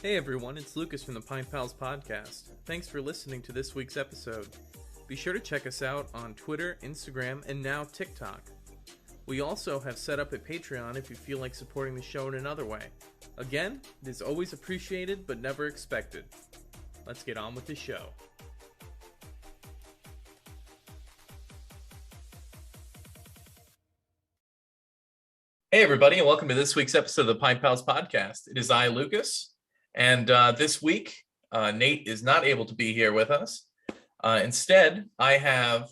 Hey everyone, it's Lucas from the Pint Pals Podcast. Thanks for listening to this week's episode. Be sure to check us out on Twitter, Instagram, and now TikTok. We also have set up a Patreon if you feel like supporting the show in another way. Again, it is always appreciated but never expected. Let's get on with the show. Hey everybody, and welcome to this week's episode of the Pint Pals Podcast. It is I, Lucas, and this week, Nate is not able to be here with us. Instead, I have,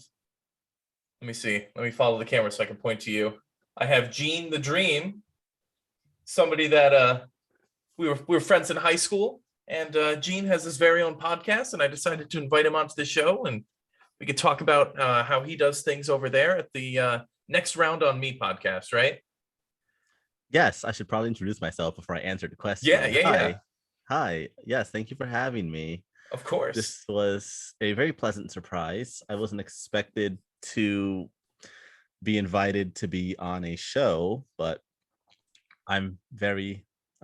let me follow the camera so I can point to you. I have Gene the Dream, somebody that we were friends in high school, and Gene has his very own podcast, and I decided to invite him onto the show, and we could talk about how he does things over there at the Next Round on Me podcast, right? Yes, I should probably introduce myself before I answer the question. Yeah. Hi. Yes, thank you for having me. Of course. This was a very pleasant surprise. I wasn't expected to be invited to be on a show, but I'm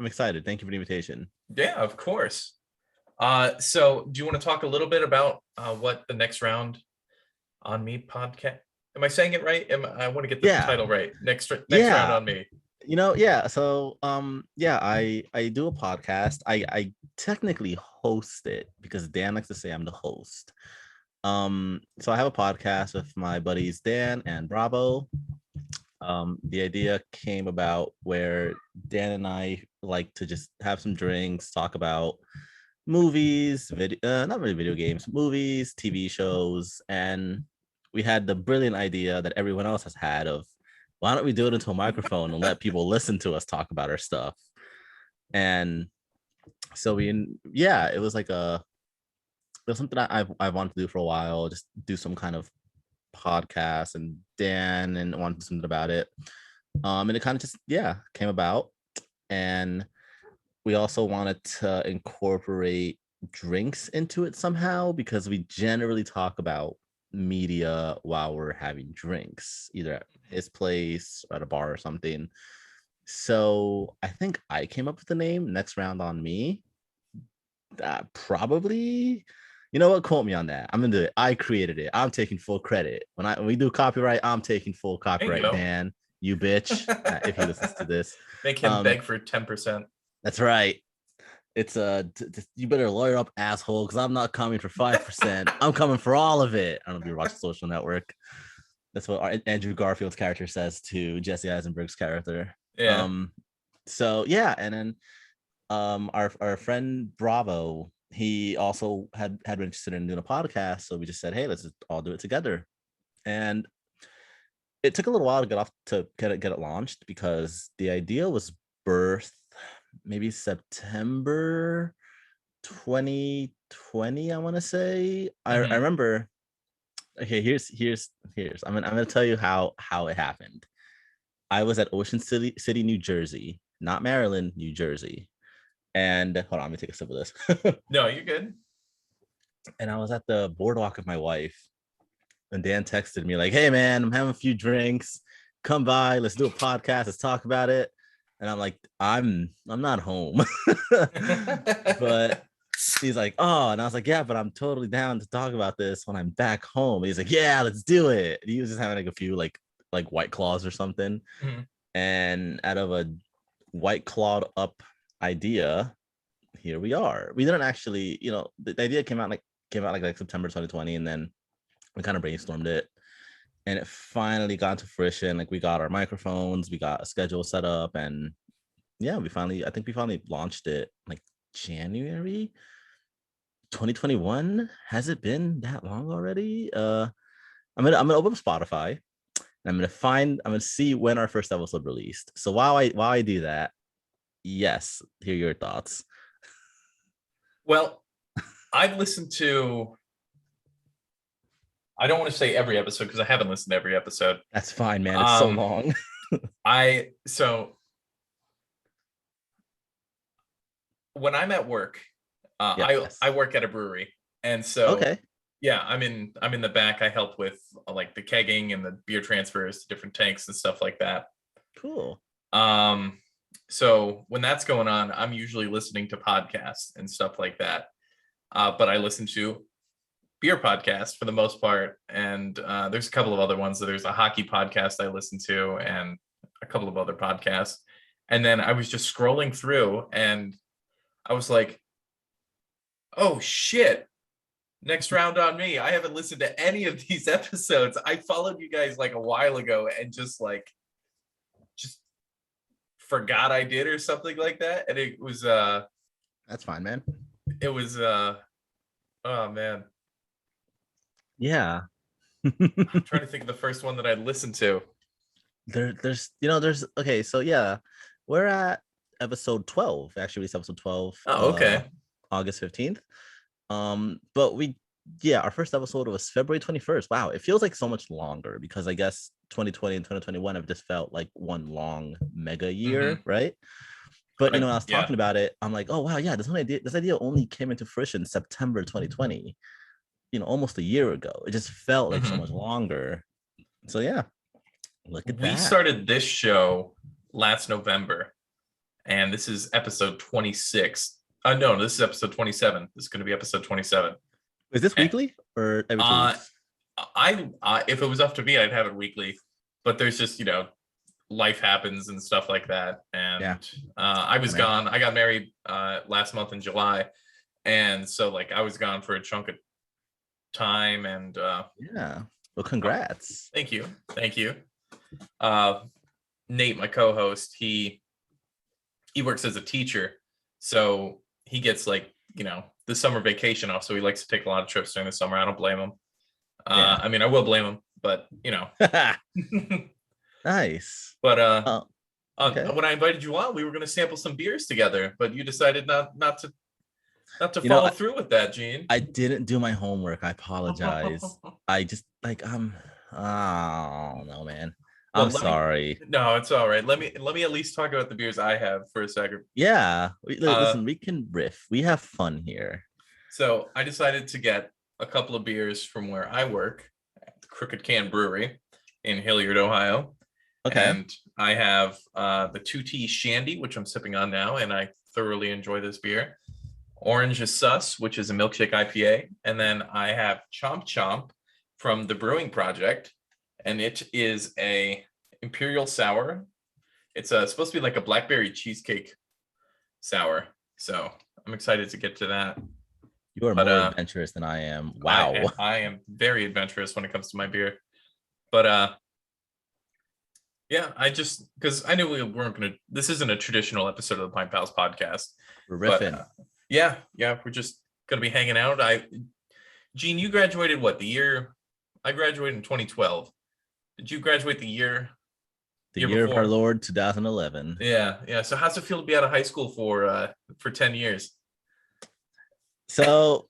excited. Thank you for the invitation. Yeah, of course. So do you want to talk a little bit about what the Next Round on Me podcast? Am I saying it right? I want to get the title right. Next Round on Me. So I do a podcast. I technically host it because Dan likes to say I'm the host. So I have a podcast with my buddies Dan and Bravo. The idea came about where Dan and I like to just have some drinks, talk about movies, not really video games, movies, TV shows, and we had the brilliant idea that everyone else has had of, why don't we do it into a microphone and let people listen to us talk about our stuff? And so it was something I've wanted to do for a while, just do some kind of podcast, and Dan and wanted to do something about it. And it kind of just came about. And we also wanted to incorporate drinks into it somehow, because we generally talk about media while we're having drinks, either at his place or at a bar or something. So I think I came up with the name Next Round on Me. Probably, you know what? Quote me on that. I'm gonna do it. I created it. I'm taking full credit. When we do copyright, I'm taking full copyright. Dan, you bitch. If he listens to this, make him beg for 10%. That's right. It's you better lawyer up, asshole, because I'm not coming for 5%. I'm coming for all of it. I don't know if you watch Social Network. That's what Andrew Garfield's character says to Jesse Eisenberg's character. Yeah. And then our friend Bravo, he also had been interested in doing a podcast, so we just said, hey, let's just all do it together. And it took a little while to get it launched, because the idea was birthed maybe September 2020, I want to say. I remember. Okay, here's I'm gonna tell you how it happened. I was at Ocean City, New Jersey, not Maryland, New Jersey. And hold on, let me take a sip of this. No, you're good. And I was at the boardwalk with my wife, and Dan texted me like, hey man, I'm having a few drinks, come by, let's do a podcast, let's talk about it. And I'm like, I'm not home. But he's like, oh, and I was like, yeah, but I'm totally down to talk about this when I'm back home. And he's like, yeah, let's do it. And he was just having like a few like White Claws or something. Mm-hmm. And out of a White Clawed up idea, here we are. We didn't actually, the idea came out like September 2020, and then we kind of brainstormed it. And it finally got to fruition. Like, we got our microphones, we got a schedule set up, and I think we finally launched it like January 2021. Has it been that long already? I'm gonna open up Spotify, and I'm gonna see when our first episode released. So while I do that, yes, hear your thoughts. Well, I've listened to, I don't want to say every episode because I haven't listened to every episode. That's fine, man. It's so long. When I'm at work, I work at a brewery, and so I'm in the back. I help with like the kegging and the beer transfers to different tanks and stuff like that. Cool. So when that's going on, I'm usually listening to podcasts and stuff like that. But I listen to beer podcasts for the most part, and there's a couple of other ones. So there's a hockey podcast I listen to, and a couple of other podcasts. And then I was just scrolling through, and I was like, "Oh shit! Next round on me." I haven't listened to any of these episodes. I followed you guys like a while ago, and just forgot I did or something like that. And it was That's fine, man. it was oh man. Yeah. I'm trying to think of the first one that I listened to. There's okay, so yeah, we're at episode 12. Actually, released episode 12, Oh, okay. August 15th. But our first episode was February 21st. Wow, it feels like so much longer because I guess 2020 and 2021 have just felt like one long mega year, right? But when I was talking about it, I'm like, oh wow, yeah, this idea only came into fruition September 2020, almost a year ago. It just felt like so much longer. So yeah, look at that. We started this show last November, and this is episode 26. No, this is episode 27. This is going to be episode 27. Is this weekly or every 2 weeks? If it was up to me, I'd have it weekly, but there's just, life happens and stuff like that. And I was gone. I got married last month in July. And so like I was gone for a chunk of time, and well, congrats. Thank you. Nate, my co-host, he works as a teacher, so he gets like the summer vacation off, so he likes to take a lot of trips during the summer. I don't blame him. I mean, I will blame him, but Nice. But when I invited you on, we were going to sample some beers together, but you decided not to follow through with that, Gene. I didn't do my homework. I apologize. I just like oh no, man. I'm sorry. No, it's all right. Let me at least talk about the beers I have for a second. Yeah, listen, we can riff. We have fun here. So I decided to get a couple of beers from where I work at the Crooked Can Brewery in Hilliard, Ohio. Okay. And I have the 2T Shandy, which I'm sipping on now, and I thoroughly enjoy this beer. Orange is Sus, which is a milkshake IPA. And then I have Chomp Chomp from the Brewing Project, and it is a Imperial Sour. It's supposed to be like a blackberry cheesecake sour. So I'm excited to get to that. You are more adventurous than I am. Wow. I am very adventurous when it comes to my beer. But yeah, because I knew we weren't going to, this isn't a traditional episode of the Pint Pals podcast. We're riffing. But, yeah, we're just going to be hanging out. Gene, you graduated what, the year? I graduated in 2012. Did you graduate the year? The year of our Lord, 2011. Yeah. So how's it feel to be out of high school for 10 years? So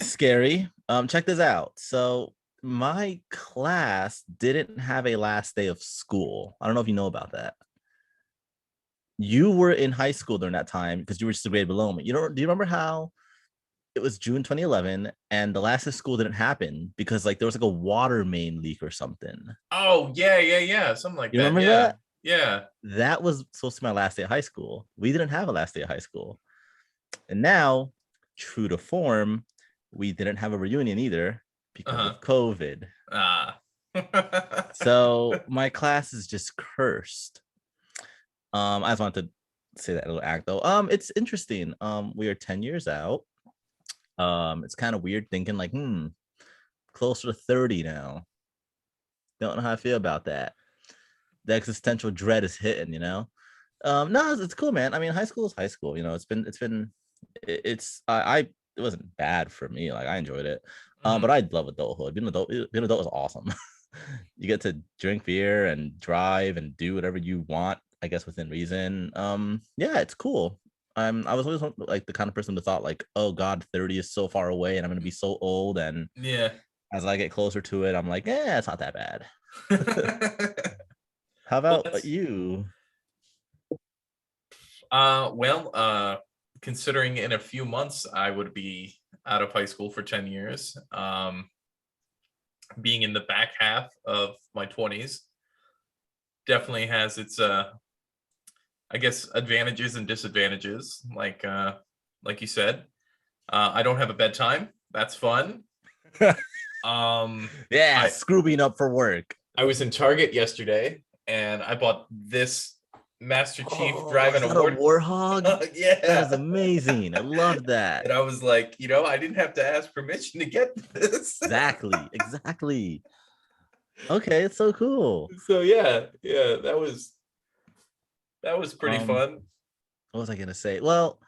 scary. Check this out. So my class didn't have a last day of school. I don't know if you know about that. You were in high school during that time because you were just a grade below me. Do you remember how it was June 2011 and the last day of school didn't happen because like there was like a water main leak or something? Oh, yeah. Something like that. You remember that? Yeah. That was supposed to be my last day of high school. We didn't have a last day of high school. And now, true to form, we didn't have a reunion either because of COVID. So my class is just cursed. I just wanted to say that little act though. It's interesting. We are 10 years out. It's kind of weird thinking like, closer to 30 now. Don't know how I feel about that. The existential dread is hitting, No, it's cool, man. I mean, high school is high school. It wasn't bad for me. Like I enjoyed it. But I love adulthood. Being an adult is awesome. You get to drink beer and drive and do whatever you want, I guess within reason. Yeah, it's cool. I was always like the kind of person who thought like, oh God, 30 is so far away and I'm gonna be so old. And as I get closer to it, I'm like, it's not that bad. How about you? Considering in a few months I would be out of high school for 10 years, being in the back half of my 20s definitely has its I guess, advantages and disadvantages. Like you said, I don't have a bedtime. That's fun. Yeah, I screw being up for work. I was in Target yesterday and I bought this Master Chief Oh, driving is a that a war. warhog? That is Yeah. amazing. I love that. And I was like, I didn't have to ask permission to get this. Exactly. Okay, it's so cool. So yeah, that was pretty fun. What was I gonna say? Well,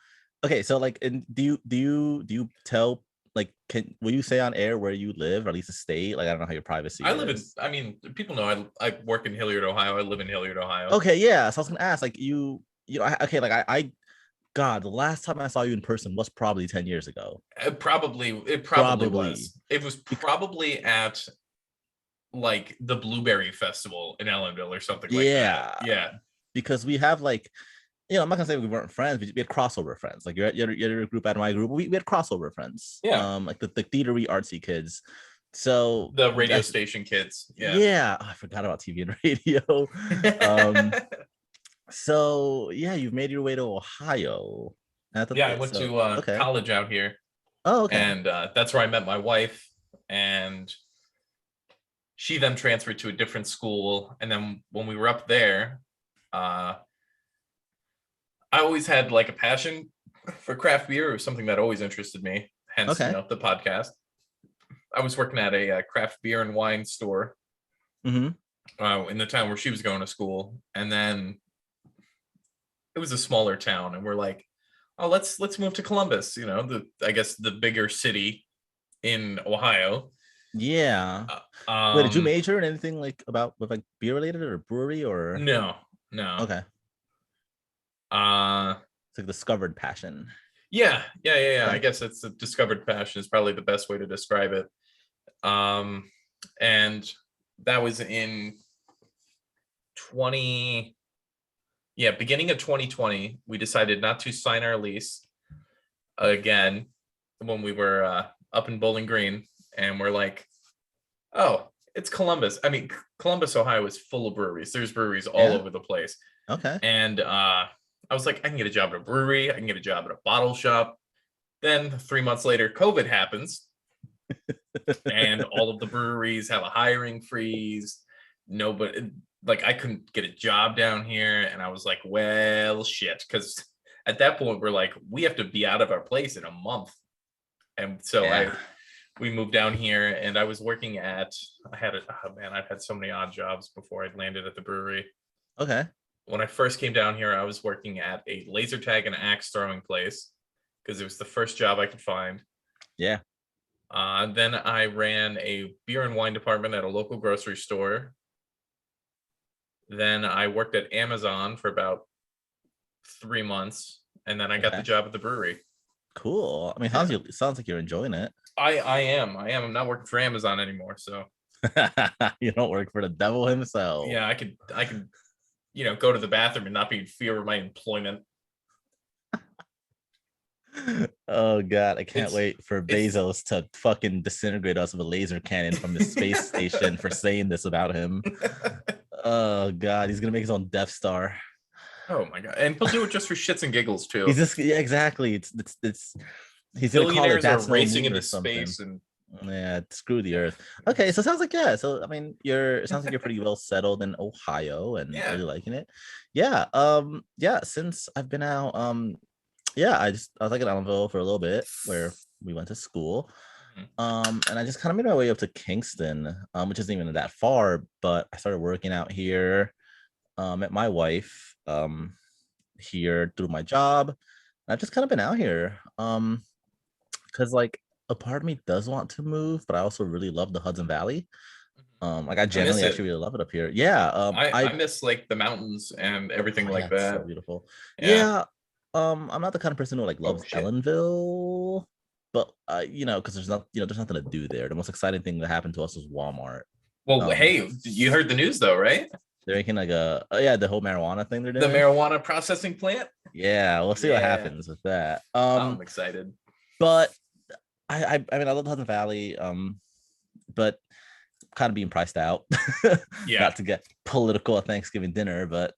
okay, so like, and do you tell, like, will you say on air where you live, or at least a state? Like, I don't know how your privacy is. I mean, people know I work in Hilliard, Ohio. I live in Hilliard, Ohio. Okay, yeah. So I was gonna ask, like, okay, like God, the last time I saw you in person was probably 10 years ago. It probably Probably. was. It was probably at like the Blueberry Festival in Ellenville or something like Yeah. that. Yeah. Because we have, like, I'm not gonna say we weren't friends, we had crossover friends. Like, your group and my group, we had crossover friends. Yeah. Like the theatery artsy kids. So The radio station kids. Yeah. Yeah, I forgot about TV and radio. So yeah, you've made your way to Ohio. I went to college out here. Oh, okay. And that's where I met my wife. And she then transferred to a different school. And then when we were up there, I always had like a passion for craft beer. It was something that always interested me. Hence, the podcast. I was working at a craft beer and wine store in the town where she was going to school. And then it was a smaller town. And we're like, oh, let's move to Columbus, I guess the bigger city in Ohio. Yeah. Wait, did you major in anything like with like beer related or brewery or? No. Okay. It's like discovered passion. Yeah. I guess it's a discovered passion is probably the best way to describe it. And that was in beginning of 2020. We decided not to sign our lease again when we were up in Bowling Green, and we're like, oh, it's Columbus. I mean, Columbus, Ohio is full of breweries. There's breweries all over the place. Okay. And I was like, I can get a job at a brewery. I can get a job at a bottle shop. Then 3 months later, COVID happens. And all of the breweries have a hiring freeze. Nobody, like, I couldn't get a job down here. And I was like, well, shit. Because at that point, we're like, we have to be out of our place in a month. And so we moved down here, and I was working I've had so many odd jobs before I landed at the brewery. Okay. When I first came down here, I was working at a laser tag and axe throwing place because it was the first job I could find. Yeah. Then I ran a beer and wine department at a local grocery store. Then I worked at Amazon for about 3 months, and then I got the job at the brewery. Cool. I mean, sounds like you're enjoying it. I am. I'm not working for Amazon anymore, so. You don't work for the devil himself. Yeah, I could go to the bathroom and not be in fear of my employment. Oh God, I can't wait for Bezos to fucking disintegrate us with a laser cannon from the space station for saying this about him. Oh God, he's gonna make his own Death Star. Oh my God, and he'll do it just for shits and giggles too. He's just exactly. It's he's gonna call it That's racing into space and screw the Earth. Okay, so it sounds like So I mean, it sounds like you're pretty well settled in Ohio and really liking it. Yeah. Since I've been out, I was like in Ellenville for a little bit where we went to school. And I just kind of made my way up to Kingston, which isn't even that far, but I started working out here. Met my wife here through my job. And I've just kind of been out here. Because like a part of me does want to move, but I also really love the Hudson Valley. Like I generally actually really love it up here. Yeah. I miss like the mountains and everything like that. So beautiful. Yeah. I'm not the kind of person who like loves Ellenville, but because there's nothing to do there. The most exciting thing that happened to us was Walmart. Well, hey, you heard the news though, right? They're making like the whole marijuana thing they're doing. The marijuana processing plant. Yeah, we'll see what happens with that. I'm excited. But I mean, I love the Hudson Valley, but kind of being priced out. Not to get political at Thanksgiving dinner, but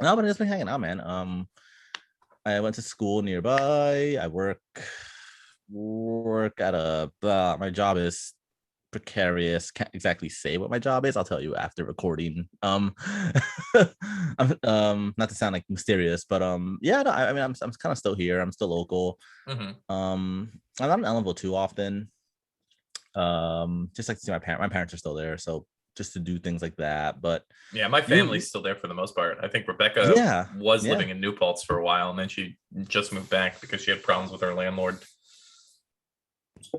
No, but I've just been hanging out, man. I went to school nearby. I work at a my job is precarious. Can't exactly say what my job is. I'll tell you after recording. Not to sound like mysterious, but yeah, no, I mean, I'm kind of still here. I'm still local. Mm-hmm. I'm not in Ellenville too often. Just like to see my parents. My parents are still there, so just to do things like that. But Yeah, my family's still there for the most part. I think Rebecca yeah, was yeah. living in New Paltz for a while, and then she just moved back because she had problems with her landlord.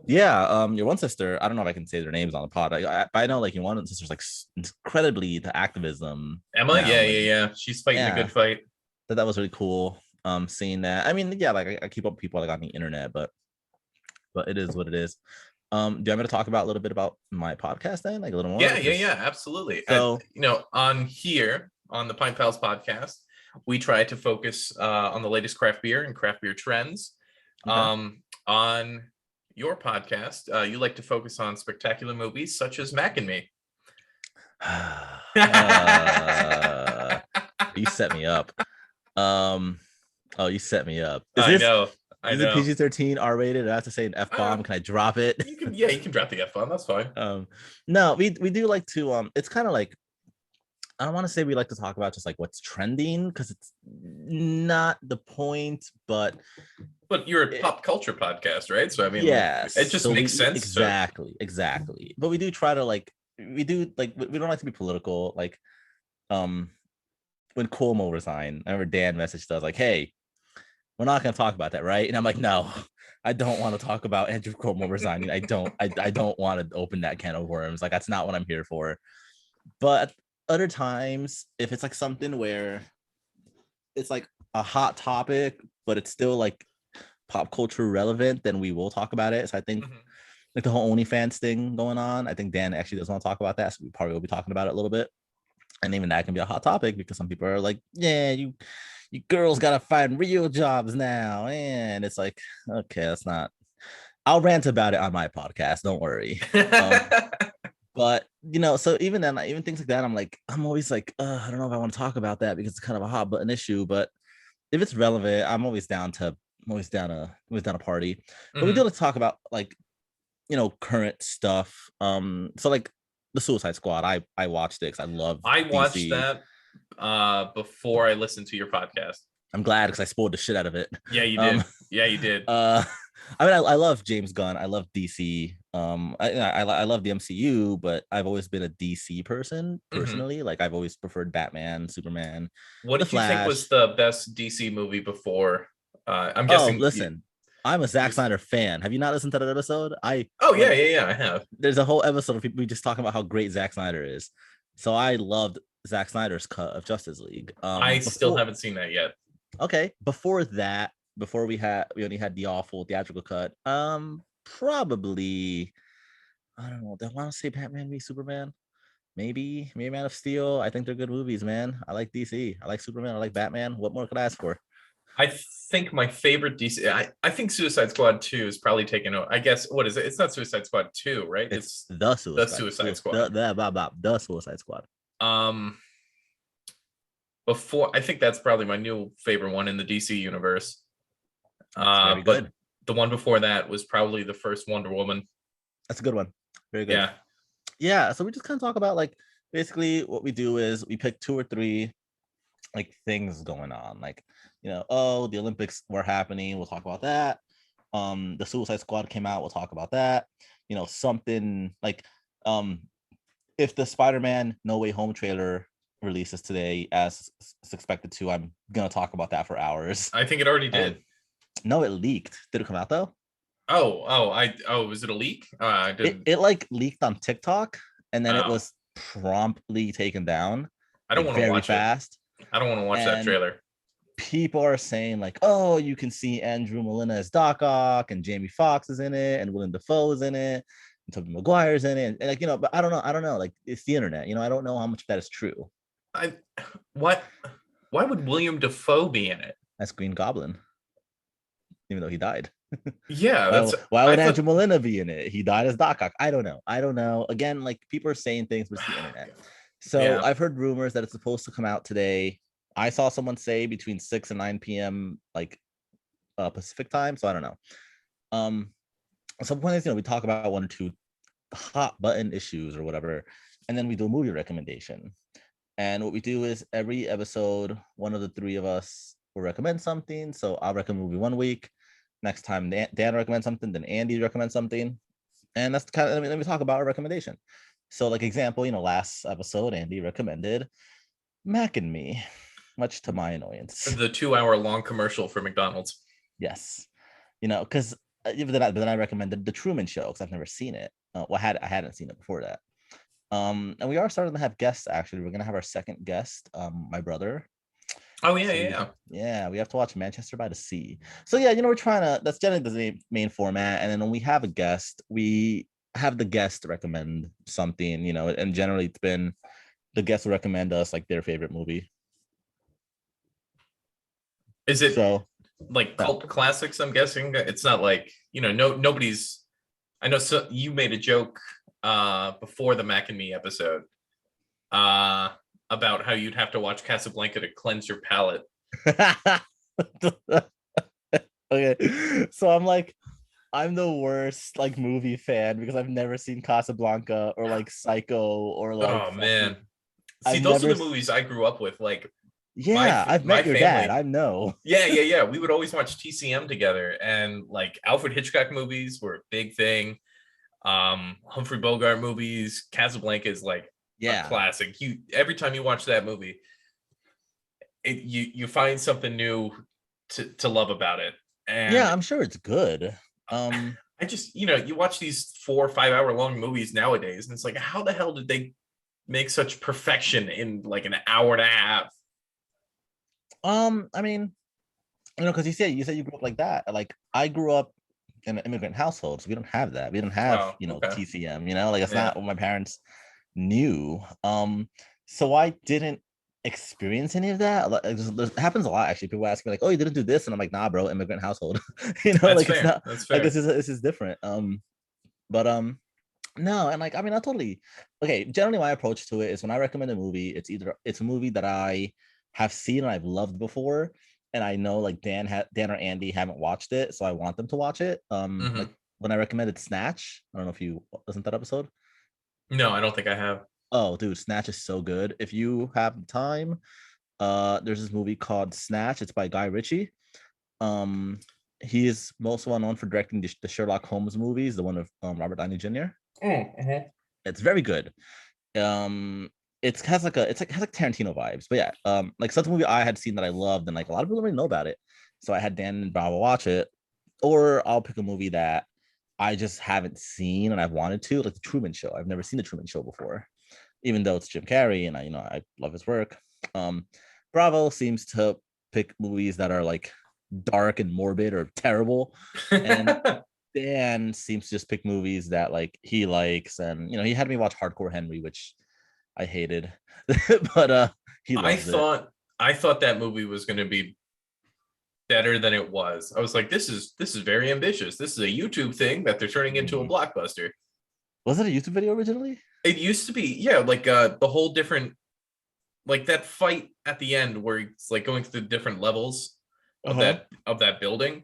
Yeah, your one sister, I don't know if I can say their names on the pod. I know like your one sister's like incredibly the activism Emma, now. yeah, Like, yeah. She's fighting a yeah, good fight. that was really cool. Seeing that. I mean, yeah, like I keep up with people like on the internet, but it is what it is. Do you want me to talk about a little bit about my podcast then, like a little more? Yeah, yeah, Because yeah, absolutely. so On here on the Pint Pals podcast, we try to focus on the latest craft beer and craft beer trends. okay. On your podcast, you like to focus on spectacular movies such as Mac and Me. You set me up. Oh, you set me up. I know. Is it PG-13 R-rated? I have to say an F-bomb. Can I drop it? You can drop the F-bomb. That's fine. No, we do like to it's kind of like, I don't want to say we like to talk about just like what's trending because it's not the point, but you're a pop culture podcast, right? So I mean, yes, it just makes sense. Exactly. But we do try to like we don't like to be political. Like when Cuomo resigned, I remember Dan messaged us like, "Hey, we're not going to talk about that, right?" And I'm like, "No, I don't want to talk about Andrew Cuomo resigning. I don't want to open that can of worms. Like that's not what I'm here for." But other times, if it's like something where it's like a hot topic, but it's still like pop culture relevant, then we will talk about it. So I think like the whole OnlyFans thing going on, I think Dan actually does want to talk about that. So we probably will be talking about it a little bit. And even that can be a hot topic because some people are like, yeah, you girls gotta find real jobs now. And it's like, okay, that's not, I'll rant about it on my podcast, don't worry. But so even then, even things like that, I'm always like, I don't know if I want to talk about that because it's kind of a hot button issue. But if it's relevant, I'm always down to party. But we do like to talk about like current stuff. So like the Suicide Squad, I watched it because I watched DC. that before I listened to your podcast. I'm glad because I spoiled the shit out of it. Yeah, you did. Yeah, you did. I mean, I love James Gunn. I love DC. I love the MCU, but I've always been a DC person personally. Like I've always preferred Batman, Superman. What did you think was the best DC movie before? I'm guessing. Listen, I'm a Zack Snyder fan. Have you not listened to that episode? Yeah, I have. There's a whole episode of people just talking about how great Zack Snyder is. So I loved Zack Snyder's cut of Justice League. I still haven't seen that yet. Okay, before we only had the awful theatrical cut. Probably, I don't know. Do I want to say Batman v Superman? Maybe Man of Steel. I think they're good movies, man. I like DC. I like Superman. I like Batman. What more could I ask for? I think my favorite DC. I think Suicide Squad 2 is probably taken over. I guess what is it? It's not Suicide Squad 2, right? It's the Suicide Squad. The Suicide Squad. Before I think that's probably my new favorite one in the DC universe. Very but good. The one before that was probably the first Wonder Woman. That's a good one. Very good. Yeah. So we just kind of talk about like basically what we do is we pick 2 or 3 like things going on, like the Olympics were happening, we'll talk about that. The Suicide Squad came out, we'll talk about that. Something like if the Spider-Man No Way Home trailer releases today as it's expected to, I'm gonna talk about that for hours. I think it already did. No, it leaked. Did it come out though? Was it a leak? I didn't. It like leaked on TikTok and then it was promptly taken down. I don't want to watch fast. I don't want to watch that trailer. People are saying like, oh, you can see Andrew Molina as Doc Ock and Jamie Foxx is in it and Willem Dafoe is in it and Tobey Maguire's in it. And like, but I don't know. Like it's the internet, I don't know how much of that is true. Why would William Dafoe be in it? That's Green Goblin. Even though he died. Yeah. Why would Andrew Molina be in it? He died as Doc Ock. I don't know. Again, like people are saying things, but it's the internet. So I've heard rumors that it's supposed to come out today. I saw someone say between 6 and 9 p.m. like Pacific time. So I don't know. Some point is, we talk about one or two hot button issues or whatever, and then we do a movie recommendation. And what we do is every episode, one of the three of us will recommend something. So I'll recommend a movie one week. Next time Dan recommends something, then Andy recommends something. And that's kind of, let me talk about our recommendation. So like example, last episode, Andy recommended Mac and Me, much to my annoyance. The 2-hour long commercial for McDonald's. Yes. Because but then I recommended The Truman Show because I've never seen it. Well, I hadn't seen it before that. And we are starting to have guests. Actually, we're gonna have our second guest, my brother. Oh yeah, yeah. We have to watch Manchester by the Sea. So yeah, we're trying to. That's generally the main format. And then when we have a guest, we have the guest recommend something. And generally it's been the guest will recommend us like their favorite movie. Is it like cult classics? I'm guessing it's not like nobody's. I know. So you made a joke before the Mac and Me episode about how you'd have to watch Casablanca to cleanse your palate. Okay, so I'm the worst like movie fan because I've never seen Casablanca or like Psycho or like. Oh man, see, those are the movies I grew up with. Like, yeah, I've met your dad. I know. Yeah. We would always watch TCM together, and like Alfred Hitchcock movies were a big thing. Humphrey Bogart movies. Casablanca is like a classic. Every time you watch that movie, you find something new to love about it. And yeah, I'm sure it's good. I just you watch these 4 or 5 hour long movies nowadays, and it's like, how the hell did they make such perfection in like an hour and a half? I mean, because you said you grew up like that. Like I grew up in an immigrant household, so we don't have that. We don't have TCM. Like it's not what my parents knew. So I didn't experience any of that. Like, it happens a lot actually. People ask me like, "Oh, you didn't do this," and I'm like, "Nah, bro, immigrant household." That's like fair. it's not. That's fair. Like this is different. But no, and like I mean, I totally okay. Generally, my approach to it is when I recommend a movie, it's a movie that I have seen and I've loved before, and I know like Dan or Andy haven't watched it, so I want them to watch it. Like when I recommended Snatch, I don't know if you listened to that episode. No, I don't think I have. Oh, dude, Snatch is so good. If you have time, there's this movie called Snatch. It's by Guy Ritchie. He is most well known for directing the Sherlock Holmes movies, the one with Robert Downey Jr. It's very good. It has like Tarantino vibes, but yeah, like such a movie I had seen that I loved, and like a lot of people don't really know about it. So I had Dan and Bravo watch it, or I'll pick a movie that I just haven't seen and I've wanted to, like The Truman Show. I've never seen The Truman Show before, even though it's Jim Carrey and I love his work. Bravo seems to pick movies that are like dark and morbid or terrible, and Dan seems to just pick movies that like he likes. And he had me watch Hardcore Henry, which I hated, but he loves it. I thought that movie was going to be better than it was. I was like, this is very ambitious. This is a YouTube thing that they're turning into a blockbuster. Was it a YouTube video originally? It used to be, yeah, like the whole different, like that fight at the end where it's like going through the different levels of that building.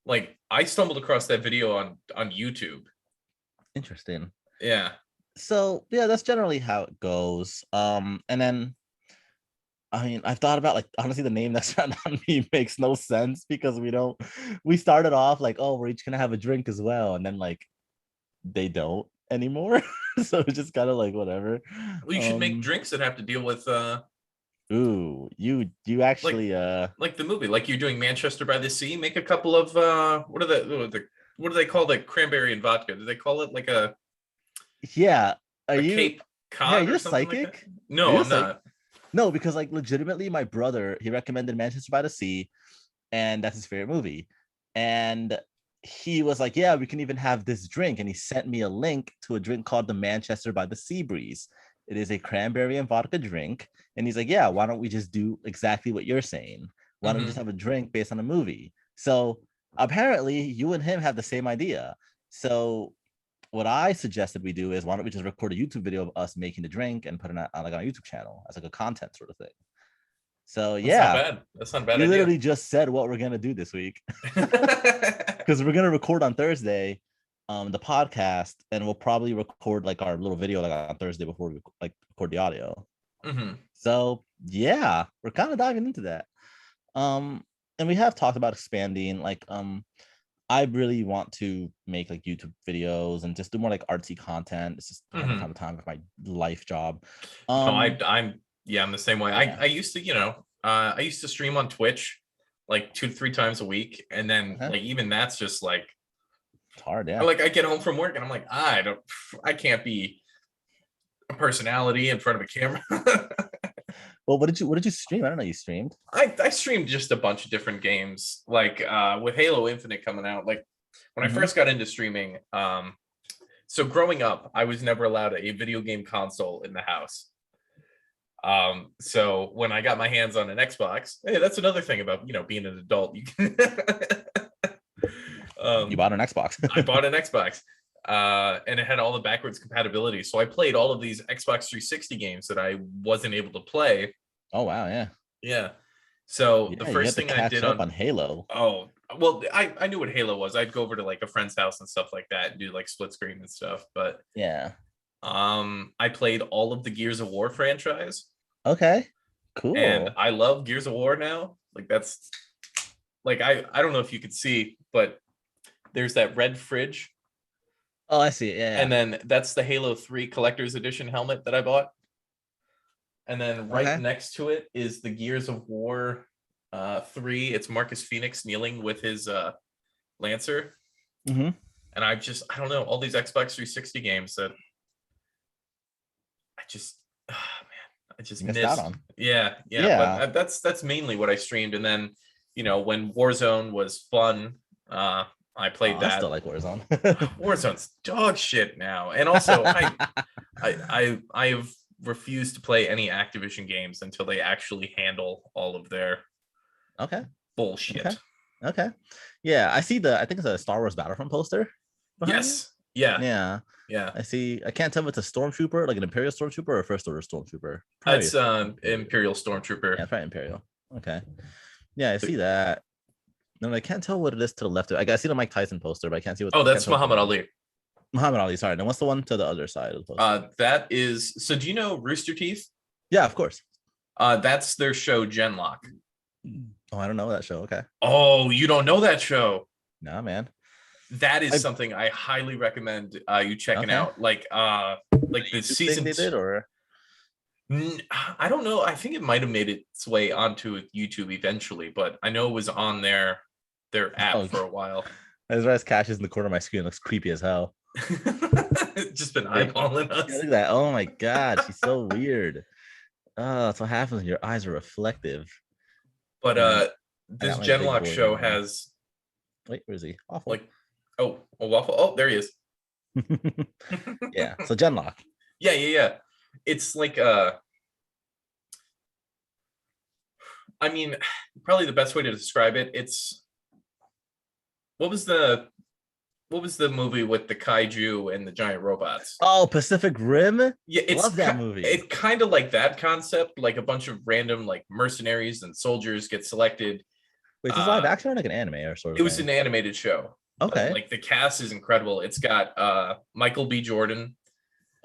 Like I stumbled across that video on YouTube. Interesting. Yeah. So yeah, that's generally how it goes. And then I mean, I've thought about like honestly the name That's Not On Me makes no sense because we started off like, oh, we're each gonna have a drink as well, and then like they don't anymore. So it's just kind of like whatever. Well, you should make drinks that have to deal with ooh, you actually like the movie, like you're doing Manchester by the Sea. Make a couple of what do they call the cranberry and vodka? Do they call it like a Are you Cape Cod? Yeah, you're psychic? Like no, I'm not. No, because like legitimately, my brother, he recommended Manchester by the Sea, and that's his favorite movie. And he was like, yeah, we can even have this drink. And he sent me a link to a drink called the Manchester by the Sea Breeze. It is a cranberry and vodka drink. And he's like, yeah, why don't we just do exactly what you're saying? Why don't we just have a drink based on a movie? So apparently you and him have the same idea. So what I suggested we do is why don't we just record a YouTube video of us making the drink and put it on like on our YouTube channel as like a content sort of thing. So That's not yeah, bad. That's not a bad we idea. literally just said what we're gonna do this week because we're gonna record on Thursday, the podcast, and we'll probably record like our little video like on Thursday before we like record the audio. Mm-hmm. So yeah, we're kind of diving into that. And we have talked about expanding. Like, I really want to make like YouTube videos and just do more like artsy content. It's just I haven't found the time with my life job. No, I'm the same way. Yeah. I used to, I used to stream on Twitch like 2 to 3 times a week, and then like even that's just like it's hard. Yeah. like I get home from work and I'm like, I can't be a personality in front of a camera. Well, what did you stream? I don't know. You streamed. I streamed just a bunch of different games, like with Halo Infinite coming out. Like when I first got into streaming, so growing up, I was never allowed a video game console in the house. So when I got my hands on an Xbox, hey, that's another thing about being an adult. You can You bought an Xbox. I bought an Xbox. And it had all the backwards compatibility. So I played all of these Xbox 360 games that I wasn't able to play. Oh wow, yeah. Yeah. So Yeah, the first thing I did on Halo. Oh, well, I knew what Halo was. I'd go over to like a friend's house and stuff like that and do like split screen and stuff. But yeah. I played all of the Gears of War franchise. Okay. Cool. And I love Gears of War now. Like that's like I don't know if you could see, but there's that red fridge. Oh, I see it. Yeah. And then that's the Halo 3 collector's edition helmet that I bought. And then right next to it is the Gears of War 3. It's Marcus Phoenix kneeling with his Lancer. Mm-hmm. And I don't know, all these Xbox 360 games that I just missed out on. Yeah. But that's mainly what I streamed. And then, when Warzone was fun, I played that. I still like Warzone. Warzone's dog shit now. And also I've refused to play any Activision games until they actually handle all of their bullshit. Okay. Yeah, I think it's a Star Wars Battlefront poster. Yes. You? Yeah. I see. I can't tell if it's a stormtrooper, like an Imperial stormtrooper or a First Order stormtrooper. It's Imperial stormtrooper. Yeah, probably Imperial. Okay. Yeah, I see that. No, I can't tell what it is to the left. I see the Mike Tyson poster, but I can't see what. Oh, that's Muhammad Ali. Muhammad Ali. Sorry. Then what's the one to the other side of the poster? That is. So, do you know Rooster Teeth? Yeah, of course. That's their show Genlock. Oh, I don't know that show. Okay. Oh, you don't know that show? Nah, man. That is something I highly recommend you checking out. Like the season they did, or I don't know. I think it might have made its way onto YouTube eventually, but I know it was on their app for a while. As Cash is in the corner of my screen, looks creepy as hell. Just been eyeballing us. Yeah, look at that. Oh my god, she's so weird. Oh, that's what happens when your eyes are reflective. But this Genlock show has. Wait, where is he? Waffle. Like, a Waffle. Oh, there he is. Yeah. So Genlock. Yeah. It's like I mean, probably the best way to describe it. It's what was the movie with the kaiju and the giant robots? Oh, Pacific Rim. Yeah, love that movie. It's kind of like that concept, like a bunch of random like mercenaries and soldiers get selected. Wait, is this live action or like an anime or sort of? It was an animated show. Okay. Like the cast is incredible. It's got Michael B. Jordan.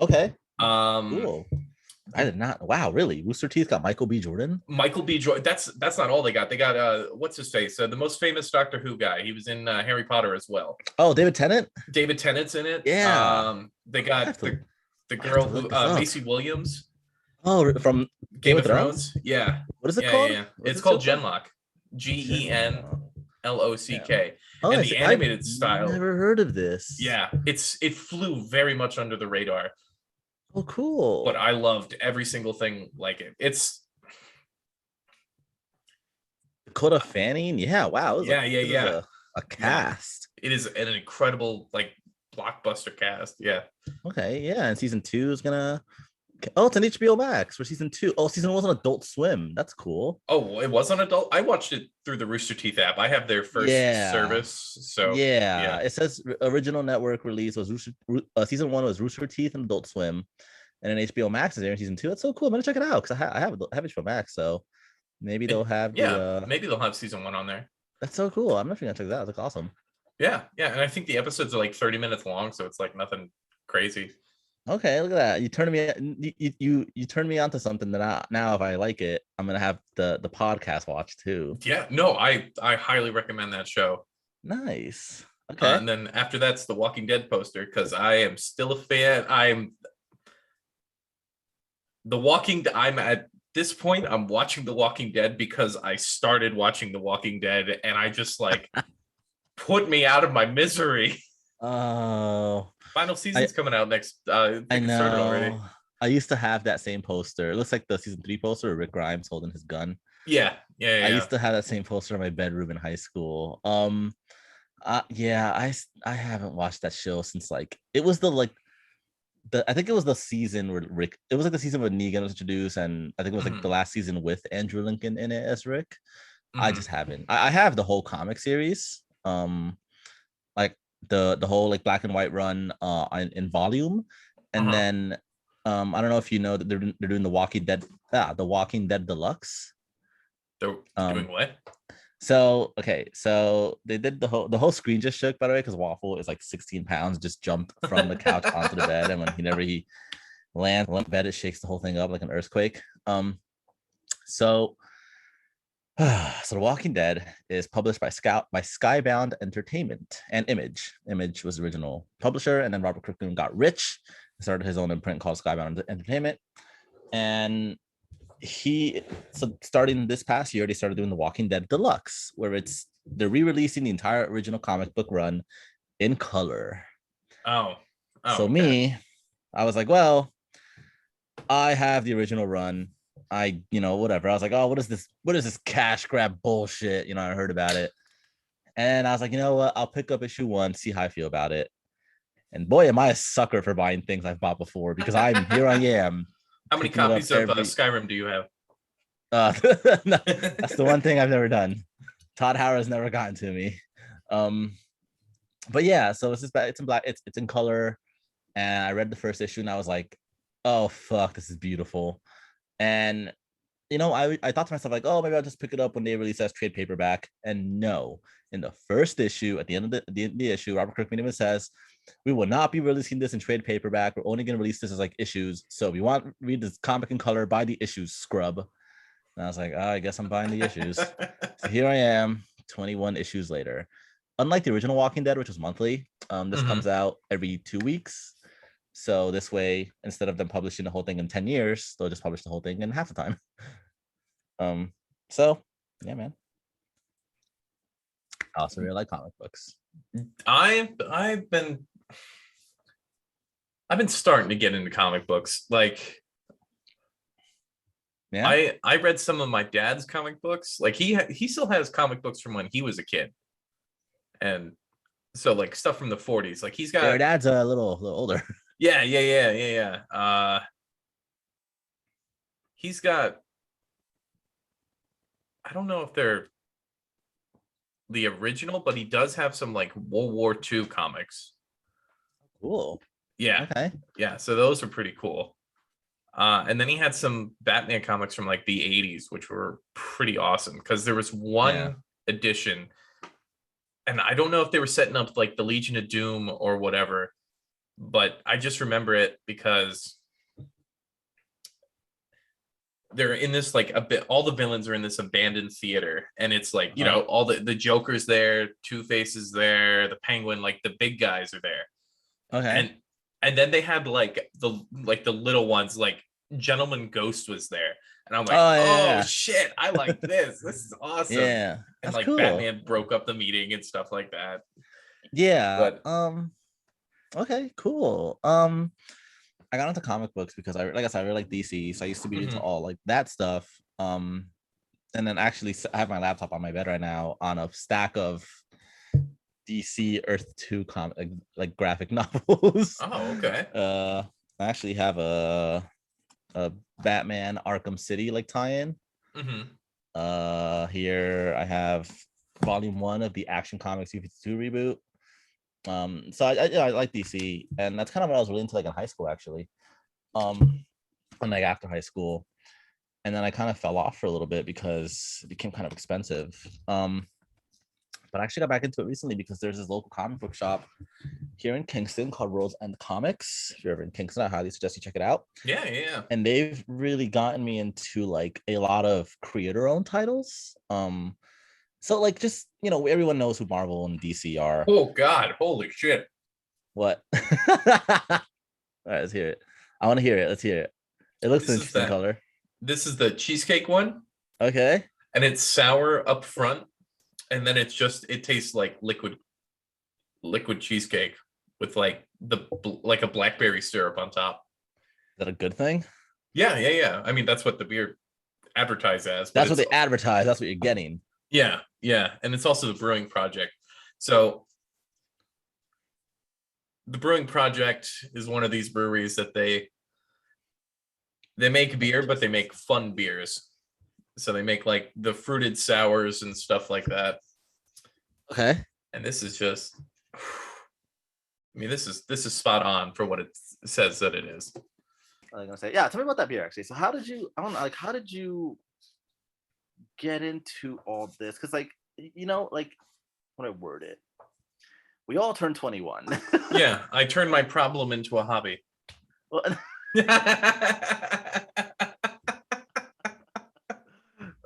Okay. Cool. I did not. Wow, really? Rooster Teeth got Michael B. Jordan. Michael B. Jordan. That's not all they got. They got what's his face? The most famous Doctor Who guy. He was in Harry Potter as well. Oh, David Tennant. David Tennant's in it. Yeah. They got the girl who Macy Williams. Oh, from Game of Thrones. Yeah. What is it called? Yeah. It's called Genlock. GENLOCK. Oh, and the animated style. Never heard of this. Yeah, it flew very much under the radar. Oh, cool. But I loved every single thing like it. It's Dakota Fanning. Yeah, wow. Yeah. A cast. It is an incredible like blockbuster cast. Yeah. Okay, yeah. And season 2 is gonna. Oh, it's on HBO Max for season 2. Oh, season 1 was on Adult Swim. That's cool. Oh, it was on Adult. I watched it through the Rooster Teeth app. I have their first service. So yeah, it says original network release was season 1 was Rooster Teeth and Adult Swim, and then HBO Max is there in season 2. That's so cool. I'm gonna check it out because I have HBO Max. So Maybe they'll have the maybe they'll have season 1 on there. That's so cool. I'm definitely gonna check that out. That's awesome. Yeah, and I think the episodes are like 30 minutes long, so it's like nothing crazy. Okay, look at that. You turned me you turned me onto something that now if I like it, I'm gonna have the podcast watch too. Yeah, no, I highly recommend that show. Nice. Okay. And then after that's the Walking Dead poster, because I am still a fan. I'm at this point, I'm watching The Walking Dead because I started watching The Walking Dead, and I just like put me out of my misery. Oh, Final season's coming out next. I think I it started already. know. I used to have that same poster. It looks like the season 3 poster of Rick Grimes holding his gun. Yeah. I used to have that same poster in my bedroom in high school. Yeah, I haven't watched that show since like it was I think it was the season where it was like the season where Negan was introduced, and I think it was like the last season with Andrew Lincoln in it as Rick. I just haven't. I have the whole comic series, like the whole like black and white run in volume, and then I don't know if you know that they're doing the Walking Dead Deluxe. They're doing what? So they did the whole screen just shook, by the way, because Waffle is like 16 pounds, just jumped from the couch onto the bed, and whenever he lands on the bed, it shakes the whole thing up like an earthquake. So The Walking Dead is published by Skybound Entertainment and Image. Image was the original publisher, and then Robert Kirkman got rich and started his own imprint called Skybound Entertainment. And starting this past year, they started doing The Walking Dead Deluxe, where they're re-releasing the entire original comic book run in color. So okay. I was like, well, I have the original run. Whatever. I was like, oh, what is this cash grab bullshit? I heard about it. And I was like, you know what? I'll pick up issue 1, see how I feel about it. And boy, am I a sucker for buying things I've bought before, because here I am. How many copies of Skyrim do you have? No, that's the one thing I've never done. Todd Howard has never gotten to me. But yeah, so it's in black, it's in color. And I read the first issue and I was like, oh fuck, this is beautiful. And I thought to myself, like, oh, maybe I'll just pick it up when they release as trade paperback. And no, in the first issue, at the end of the issue, Robert Kirkman even says, we will not be releasing this in trade paperback. We're only going to release this as like issues. So if you want to read this comic in color, buy the issues, scrub. And I was like, I guess I'm buying the issues. So here I am, 21 issues later. Unlike the original Walking Dead, which was monthly, this comes out every 2 weeks. So this way, instead of them publishing the whole thing in 10 years, they'll just publish the whole thing in half the time. So yeah, man. I also really like comic books. I've been starting to get into comic books. Like, yeah, I read some of my dad's comic books. Like he still has comic books from when he was a kid, and so like stuff from the 40s. Like he's got. Your dad's a little older. Yeah. He's got. I don't know if they're the original, but he does have some like World War II comics. Cool. Yeah. Okay. Yeah. So those are pretty cool. And then he had some Batman comics from like the 80s, which were pretty awesome because there was one edition, and I don't know if they were setting up like the Legion of Doom or whatever, but I just remember it because they're in this like all the villains are in this abandoned theater, and it's like, all the Joker's there, Two-Face is there, the Penguin, like the big guys are there. Okay. And then they had like the little ones, like Gentleman Ghost was there. And I'm like, oh shit, I like this. This is awesome. Yeah. And like cool. Batman broke up the meeting and stuff like that. Yeah. But, okay, cool. I got into comic books because I really like DC. So I used to be into all like that stuff. And then actually I have my laptop on my bed right now on a stack of DC Earth 2 comic like graphic novels. Oh, okay. I actually have a Batman Arkham City like tie-in. Here I have volume 1 of the Action Comics 252 reboot. So I like DC, and that's kind of what I was really into like in high school actually. And like after high school. and then I kind of fell off for a little bit because it became kind of expensive. But I actually got back into it recently because there's this local comic book shop here in Kingston called World's End Comics. If you're ever in Kingston, I highly suggest you check it out. Yeah. And they've really gotten me into like a lot of creator-owned titles. So like just everyone knows who Marvel and DC are. Oh God, holy shit! What? All right, let's hear it. I want to hear it. Let's hear it. It looks an interesting color. This is the cheesecake one. Okay. And it's sour up front, and then it tastes like liquid cheesecake with like a blackberry syrup on top. Is that a good thing? Yeah. I mean, that's what the beer advertised as. That's what they advertise. That's what you're getting. Yeah. And it's also the Brewing Project. So the Brewing Project is one of these breweries that they make beer, but they make fun beers. So they make like the fruited sours and stuff like that. Okay. And this is just, I mean, this is spot on for what it says that it is. I was gonna say, yeah. Tell me about that beer, actually. So how did you? I don't know. Like, how did you get into all this? Because, like, like, when I word it, we all turned 21. Yeah, I turned my problem into a hobby. Well,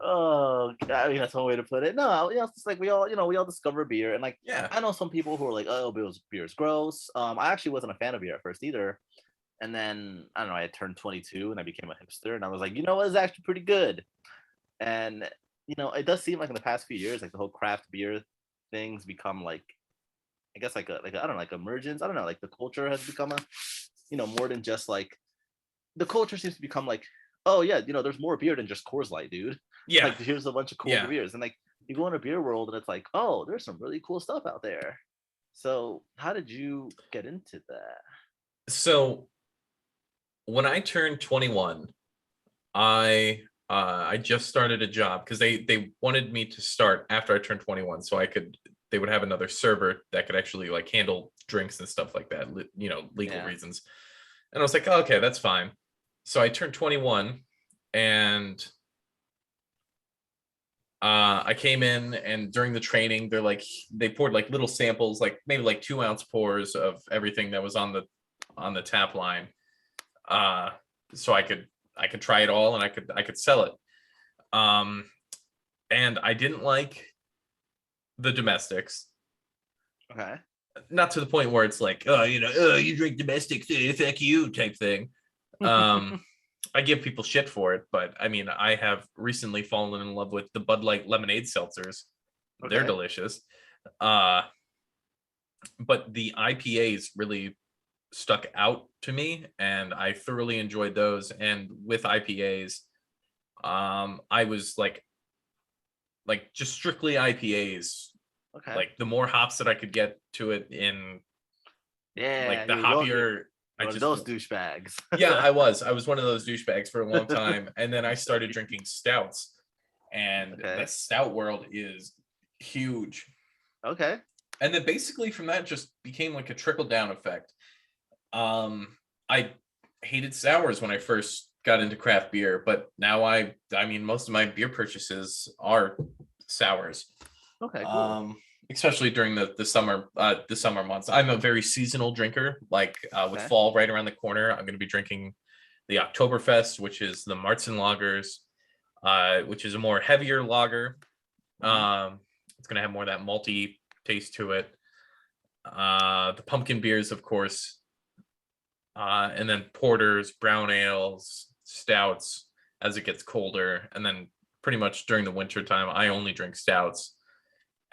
oh, I mean, that's one way to put it. No, it's just like we all discover beer, and like, yeah, I know some people who are like, oh, beer's gross. I actually wasn't a fan of beer at first either, and then I don't know, I turned 22 and I became a hipster, and I was like, what, it's actually pretty good. And it does seem like in the past few years, like the whole craft beer things become like, I guess like a I don't know, like emergence. I don't know, like the culture has become more than just like, the culture seems to become like, oh yeah, there's more beer than just Coors Light, dude. Yeah. Like here's a bunch of cool beers, and like you go in a beer world and it's like, oh, there's some really cool stuff out there. So how did you get into that? So when I turned 21, I just started a job because they wanted me to start after I turned 21, so they would have another server that could actually like handle drinks and stuff like that, legal reasons. And I was like, oh, okay, that's fine. So I turned 21, and I came in, and during the training, they poured like little samples, like maybe like 2-ounce pours of everything that was on the tap line, so I could try it all, and I could sell it. And I didn't like the domestics. Okay. Not to the point where it's like, oh, you drink domestics, fuck you type thing. I give people shit for it, but I mean, I have recently fallen in love with the Bud Light lemonade seltzers. Okay. They're delicious. But the IPAs really stuck out to me, and I thoroughly enjoyed those. And with IPAs, I was like just strictly IPAs. Okay. Like the more hops that I could get to it in, like the hoppier. Those douchebags. Yeah, I was one of those douchebags for a long time, and then I started drinking stouts, and the stout world is huge. Okay. And then basically from that just became like a trickle down effect. I hated sours when I first got into craft beer, but now I mean most of my beer purchases are sours. Okay, cool. Especially during the summer months. I'm a very seasonal drinker. Like with fall right around the corner, I'm going to be drinking the Oktoberfest, which is the Marzen lagers, which is a more heavier lager. It's going to have more of that malty taste to it. The pumpkin beers, of course, and then porters, brown ales, stouts as it gets colder, and then pretty much during the winter time, I only drink stouts.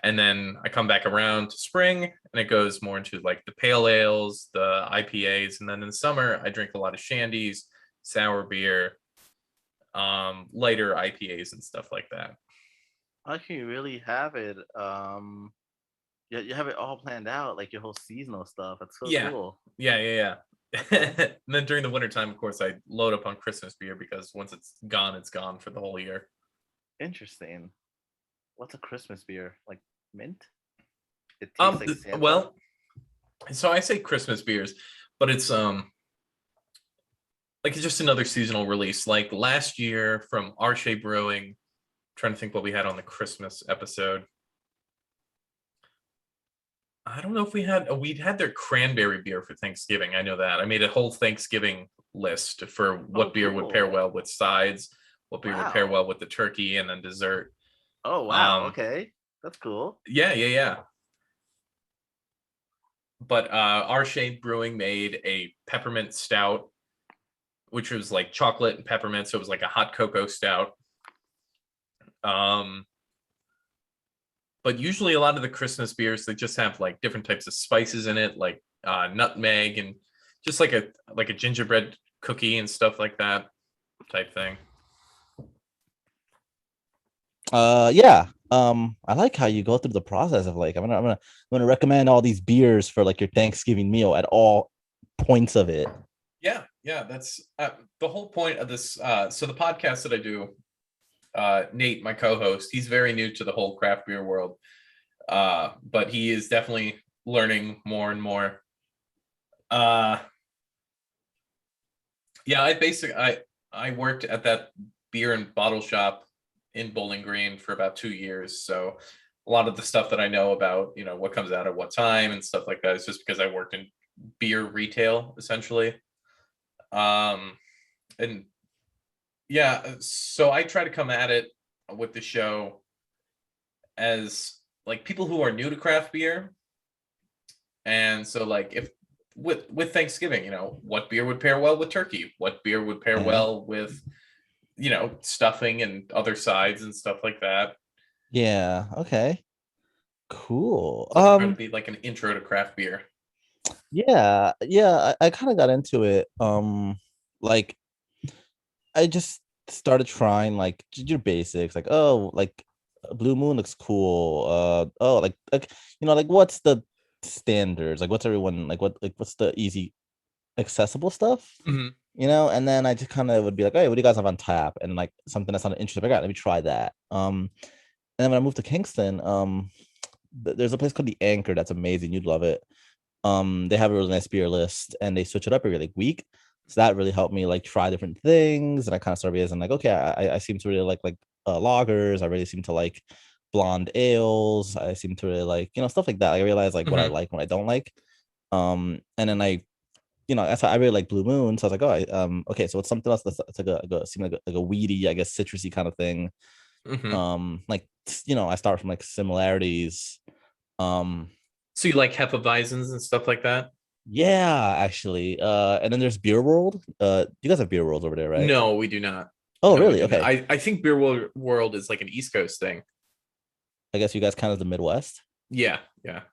And then I come back around to spring, and it goes more into like the pale ales, the IPAs. And then in the summer, I drink a lot of shandies, sour beer, lighter IPAs and stuff like that. Actually, you really have it. You have it all planned out, like your whole seasonal stuff. That's so cool. Yeah. And then during the wintertime, of course, I load up on Christmas beer because once it's gone for the whole year. Interesting. What's a Christmas beer? Like mint? It tastes like Santa? Well, so I say Christmas beers, but it's Like it's just another seasonal release. Like last year from Arshay Brewing, trying to think what we had on the Christmas episode. I don't know if we'd had their cranberry beer for Thanksgiving. I know that. I made a whole Thanksgiving list for what beer would pair well with sides, what beer would pair well with the turkey, and then dessert. Oh wow, okay. That's cool. Yeah. But Arshay Brewing made a peppermint stout, which was like chocolate and peppermint, so it was like a hot cocoa stout. But usually a lot of the Christmas beers, they just have like different types of spices in it, like nutmeg and just like a gingerbread cookie and stuff like that type thing. Yeah. I like how you go through the process of like I'm gonna recommend all these beers for like your Thanksgiving meal at all points of it. Yeah, that's the whole point of this. So the podcast that I do, Nate, my co-host, he's very new to the whole craft beer world, but he is definitely learning more and more. Yeah, I worked at that beer and bottle shop in Bowling Green for about 2 years, so a lot of the stuff that I know about, what comes out at what time and stuff like that is just because I worked in beer retail essentially. And yeah, so I try to come at it with the show as like people who are new to craft beer. And so like if with Thanksgiving, what beer would pair well with turkey? What beer would pair well with, stuffing and other sides and stuff like that. Yeah, okay. Cool. So I'm trying to be like an intro to craft beer. Yeah, I kind of got into it. Like I just started trying like your basics, like like Blue Moon looks cool. Like what's the standards? Like what's everyone like what's the easy accessible stuff? Mm-hmm. And then I just kind of would be like, hey, what do you guys have on tap? And like something that's not interesting. Let me try that. And then when I moved to Kingston, there's a place called the Anchor that's amazing. You'd love it. They have a really nice beer list and they switch it up every like week. So that really helped me like try different things. And I kind of started realizing like, okay, I seem to really like lagers. I really seem to like blonde ales. I seem to really like, stuff like that. I realized like what I like, what I don't like. And then that's why I really like Blue Moon. So I was like, okay, so it's something else that's like a weedy, I guess, citrusy kind of thing. Like, I start from like similarities. So you like Hefeweizens and stuff like that? Yeah, actually. And then there's Beer World. You guys have Beer Worlds over there, right? No, we do not. Oh, No, really? Okay. I think Beer World is like an East Coast thing. I guess you guys kind of the Midwest. Yeah.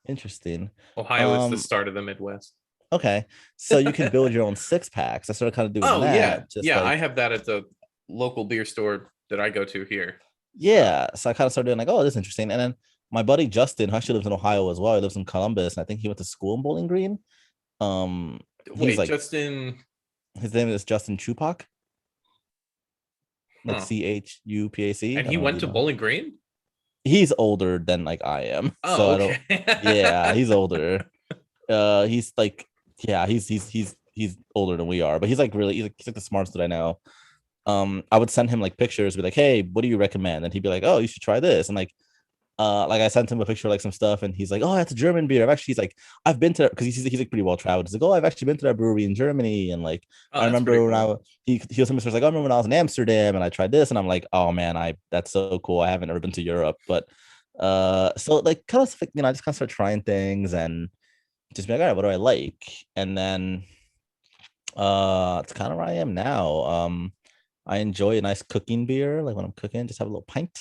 Interesting. Ohio is the start of the Midwest. Okay. So you can build your own 6-packs. I started kind of doing that. Yeah. I have that at the local beer store that I go to here. Yeah. So I kind of started doing like, oh, this is interesting. And then my buddy Justin, who actually lives in Ohio as well. He lives in Columbus, and I think he went to school in Bowling Green. Wait, like, Justin. His name is Justin Chupak. Like CHUPAC. And he went to Bowling Green? He's older than like I am. Oh, so okay. Yeah, he's older. He's like, yeah, he's older than we are, but he's like the smartest that I know. I would send him like pictures, be like, hey, what do you recommend? And he'd be like, oh, you should try this. And like I sent him a picture of like some stuff, and he's like, oh, that's a German beer. I've been to, because he's like pretty well traveled. He's like, oh, I've actually been to that brewery in Germany, and like I remember when he was like, I remember when I was in Amsterdam and I tried this, and I'm like, oh man, that's so cool. I haven't ever been to Europe, but so like kind of I just kind of start trying things and just be like, all right, what do I like? And then it's kind of where I am now. I enjoy a nice cooking beer, like when I'm cooking, just have a little pint.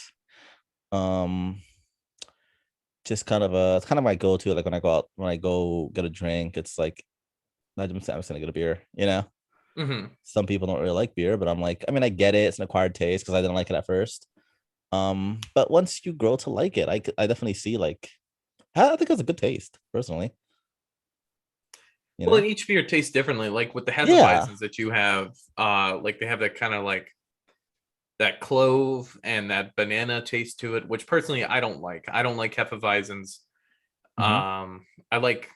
Just kind of it's kind of my go-to, like when I go get a drink, it's like I'm just gonna get a beer. Some people don't really like beer, but I'm like, I mean, I get it, it's an acquired taste because I didn't like it at first. But once you grow to like it, I definitely see like I think it's a good taste personally. Well, and each beer tastes differently, like with the Hefeweizens that you have, like they have that kind of like that clove and that banana taste to it, which personally I don't like. I don't like Hefeweizens. I like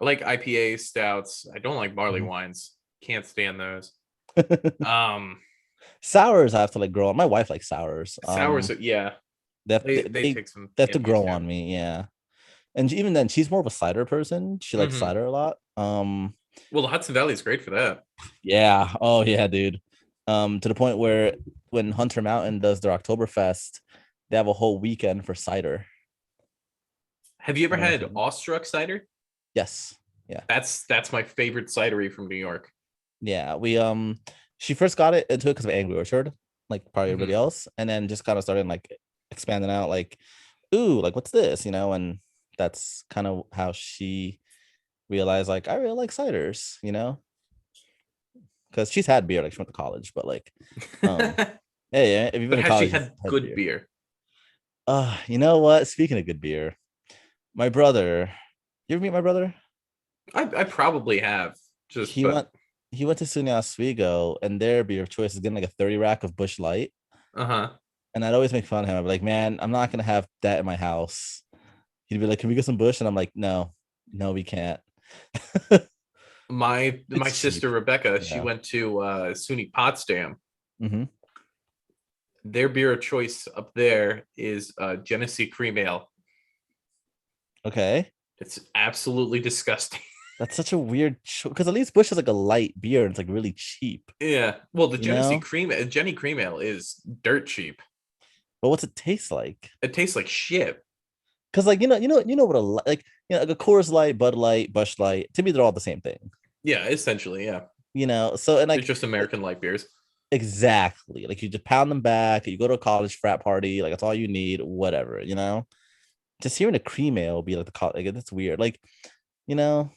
IPA stouts. I don't like barley wines. Can't stand those. Sours I have to like grow on. My wife likes sours. Sours, yeah, They have, they take some they have to getting used grow on me, yeah. And even then, she's more of a cider person. She likes Mhm. cider a lot. Well, the Hudson Valley is great for that. Yeah. Oh yeah, dude. To the point where when Hunter Mountain does their Oktoberfest, they have a whole weekend for cider. Have you ever I don't know had if you- Awestruck cider? Yes. Yeah. That's my favorite cidery from New York. Yeah. We she first got it into it because of Angry Orchard, like probably everybody Mhm. else, and then just kind of started like expanding out, like, ooh, like what's this, and that's kind of how she realized, like, I really like ciders, because she's had beer, like she went to college, but like, um, hey, if you've been But to has she college, had you've good beer? You know what? Speaking of good beer, my brother, you ever meet my brother? I probably have. Just He but went he went to Sunya Oswego, and their beer of choice is getting like a 30 rack of Bush Light. uh-huh. And I'd always make fun of him. I'd be like, man, I'm not gonna have that in my house. He'd be like, can we get some Bush? And I'm like, no, we can't. My It's cheap. sister Rebecca, she Yeah. went to SUNY Potsdam. Hmm. Their beer of choice up there is Genesee Cream Ale. Okay. It's absolutely disgusting. That's such a weird because at least Bush is like a light beer and it's like really cheap, Yeah. Well, the you know? Jenny Cream Ale is dirt cheap. But what's it taste like? It tastes like shit. Because like what like like a Coors Light, Bud Light, Bush Light. To me, they're all the same thing. Yeah, essentially, yeah. So and They're like just American light beers. exactly, like you just pound them back. You go to a college frat party, like that's all you need. Whatever. Just hearing a cream ale be like like that's weird. Like you know,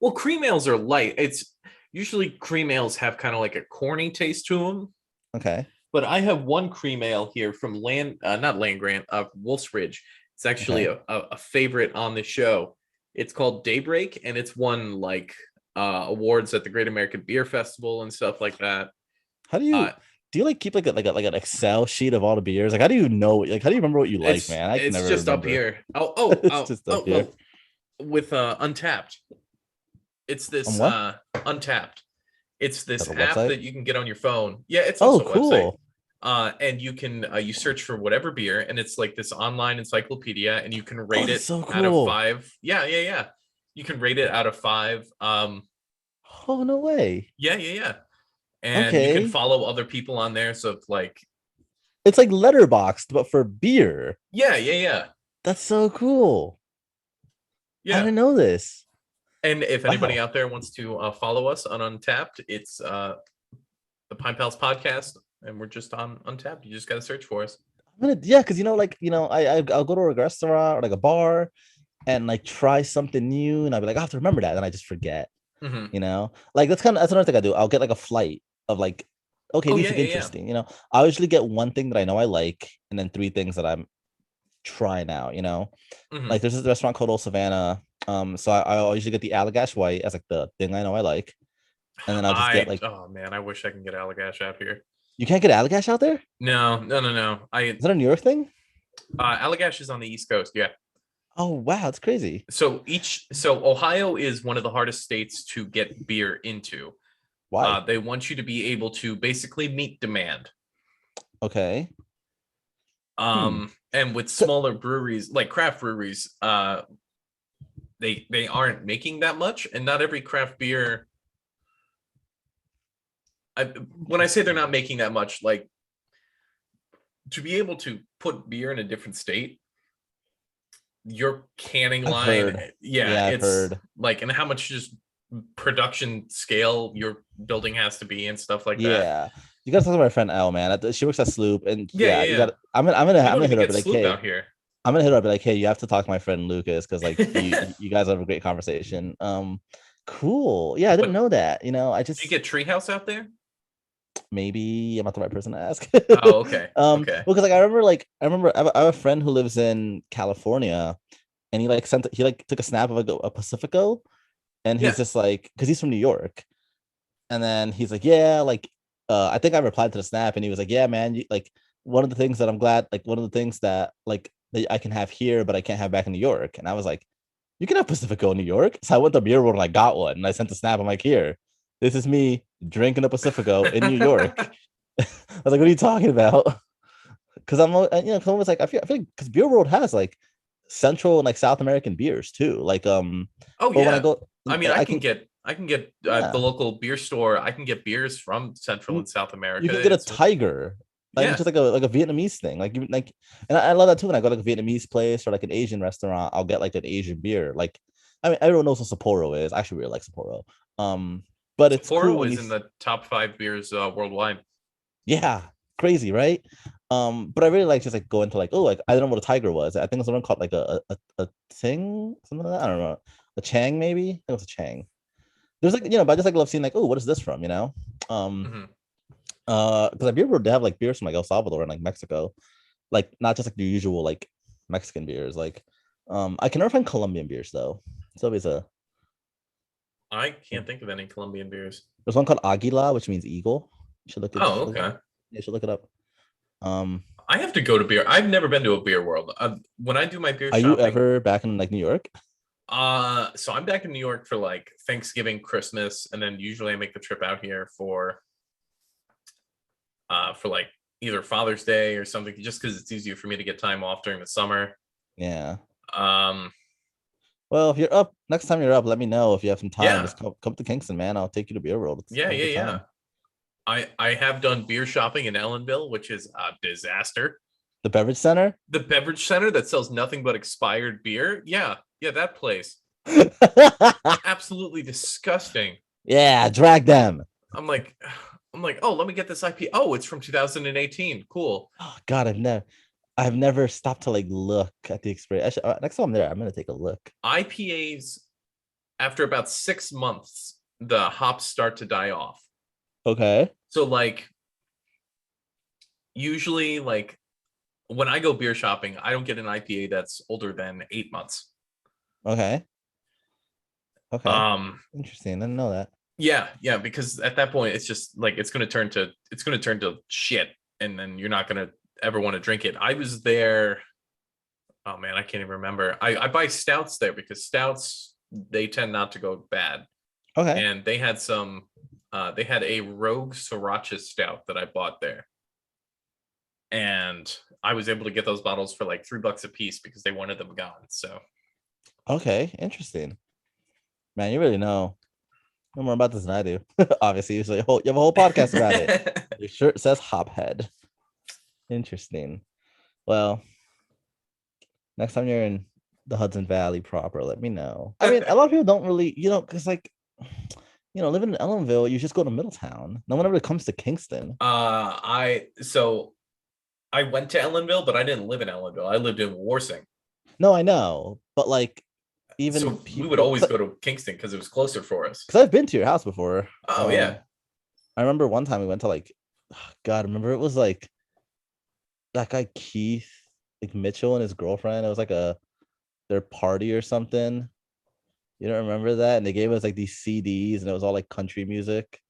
Well, cream ales are light. It's usually cream ales have kind of like a corny taste to them. okay, But I have one cream ale here from not Land Grant, Wolf's Ridge. It's actually okay. a favorite on the show. It's called Daybreak, and it's won like awards at the Great American Beer Festival and stuff like that. How Uh, do you like keep like like an Excel sheet of all the beers? Like how do you know? Like how do you remember what you like, man? I can it's never just up remember. here. It's just up here. Well, with Untapped. It's On this what? Untapped. It's this That's a app website. that you can get on your phone. Yeah, it's Oh, also a website. cool. And you can you search for whatever beer, and it's like this online encyclopedia, and you can Oh, rate that's it so out of cool. 5. Yeah. You can rate it out of 5. Oh, no way. Yeah. And you can Okay. follow other people on there. So it's like, It's like Letterboxd, but for beer. yeah. That's so cool. I Yeah. didn't know this. And if anybody Wow. out there wants to follow us on Untapped, it's the Pint Pals Podcast, and we're just on Untapped. You just got to search for us. Yeah, because I'll go to a restaurant or like a bar and like try something new, and I'll be like, I have to remember that, and I just forget. Mm-hmm. Like that's another thing I do. I'll get like a flight of like, okay, Oh these yeah, look yeah. interesting. I'll usually get one thing that I know I like, and then 3 things that I'm trying out. Mm-hmm. Like there's this restaurant called Old Savannah. So I usually get the Allagash White as like the thing I know I like, and then I'll just get like, Oh man, I wish I can get Allagash out here. you can't get Allagash out there? No. Is that a New York thing? Allagash is on the East Coast. Yeah. Oh wow, that's crazy. So Ohio is one of the hardest states to get beer into. Why? They want you to be able to basically meet demand. Okay. And with So, smaller breweries, like craft breweries, they aren't making that much, and not every craft beer. When I say they're not making that much, like to be able to put beer in a different state, your canning I've line, heard. yeah, Yeah, I've it's heard. like, and how much just production scale your building has to be and stuff like that. Yeah. You gotta talk to my friend Elle, man. She works at Sloop, and Yeah. you got. I'm gonna We don't hit even her up get and like, Sloop hey, out here. I'm gonna hit her up and like, hey, you have to talk to my friend Lucas because like you guys have a great conversation. Cool. Yeah, I didn't But know that. I do you just get Treehouse out there? maybe I'm not the right person to ask. Oh, okay. Okay. Because like I remember I have a friend who lives in California, and he like took a snap of a Pacifico, and he's Yeah. just like, because he's from New York, and then he's like, yeah, like I think I replied to the snap, and he was like, yeah, man, like one of the things that I'm glad, like one of the things that like that I can have here but I can't have back in New York. And I was like, you can have Pacifico in New York. So I went to Beer World and I got one, and I sent the snap. I'm like, here, This is me drinking a Pacifico in New York. I was like, what are you talking about? Because cause almost like I feel because Beer World has like Central and like South American beers too. Like Oh or when I yeah. go, I mean, I can get the yeah, local beer store. I can get beers from Central you and South you America. can get a It's tiger, like which yeah. is like a Vietnamese thing. Like even like, and I love that too. When I go to like a Vietnamese place or like an Asian restaurant, I'll get like an Asian beer. Like I mean, everyone knows what Sapporo is. I actually really like Sapporo. But it's cool Sapporo when is in the top 5 beers worldwide. yeah, crazy, right? But I really like just like go into like, oh, like I don't know what a tiger was. I think it's someone called like a ting, something like that. I don't know, a chang maybe. I think it was a chang. There's like but I just like love seeing like, oh, what is this from? Mhm. Because I've been able to have like beers from like El Salvador and like Mexico, like not just like the usual like Mexican beers. Like, I can never find Colombian beers though. So there's I can't think of any Colombian beers. one called Aguila, which means eagle. You should look it. Oh, okay. You should look it up. Um, I have to go to beer. I've never been to a beer world. When I do my beer are you shopping, ever back in like New York? so I'm back in New York for like Thanksgiving, Christmas, and then usually I make the trip out here for like either Father's Day or something, just because it's easier for me to get time off during the summer. Yeah. Um, Well, if you're up next time you're up, let me know if you have some time. yeah, Just come to Kingston, man. I'll take you to Beer World. yeah, Have a yeah, good yeah. time. I have done beer shopping in Ellenville, which is a disaster. The beverage center. The beverage center that sells nothing but expired beer. Yeah, yeah, that place. Absolutely disgusting. Yeah, drag them. I'm like, oh, let me get this IP. Oh, it's from 2018. Cool. Oh God, I've never stopped to like look at the experience. Next time I'm there, I'm gonna take a look. IPAs, after about 6 months, the hops start to die off. Okay. So like usually like when I go beer shopping, I don't get an IPA that's older than 8 months. Okay. Okay. Interesting. I didn't know that. Yeah, because at that point it's just like it's gonna turn to shit, and then you're not gonna ever want to drink it. I was there. Oh man, I can't even remember. I buy stouts there because stouts, they tend not to go bad. Okay. And they had they had a Rogue Sriracha stout that I bought there. And I was able to get those bottles for like $3 a piece because they wanted them gone. So Okay. Interesting. Man, you really know more about this than I do. Obviously, so you have a whole podcast about it. Your shirt says Hophead. Interesting. Well, next time you're in the Hudson Valley proper, let me know. I mean, a lot of people don't really, because like, living in Ellenville, you just go to Middletown. No one ever comes to Kingston. I went to Ellenville, but I didn't live in Ellenville. I lived in Warsing. No, I know, but like, even so we would always go to Kingston because it was closer for us. Because I've been to your house before. Oh yeah. I remember one time we went to like, God, remember it was like that guy Keith, like Mitchell and his girlfriend. It was like their party or something. You don't remember that? And they gave us like these CDs, and it was all like country music.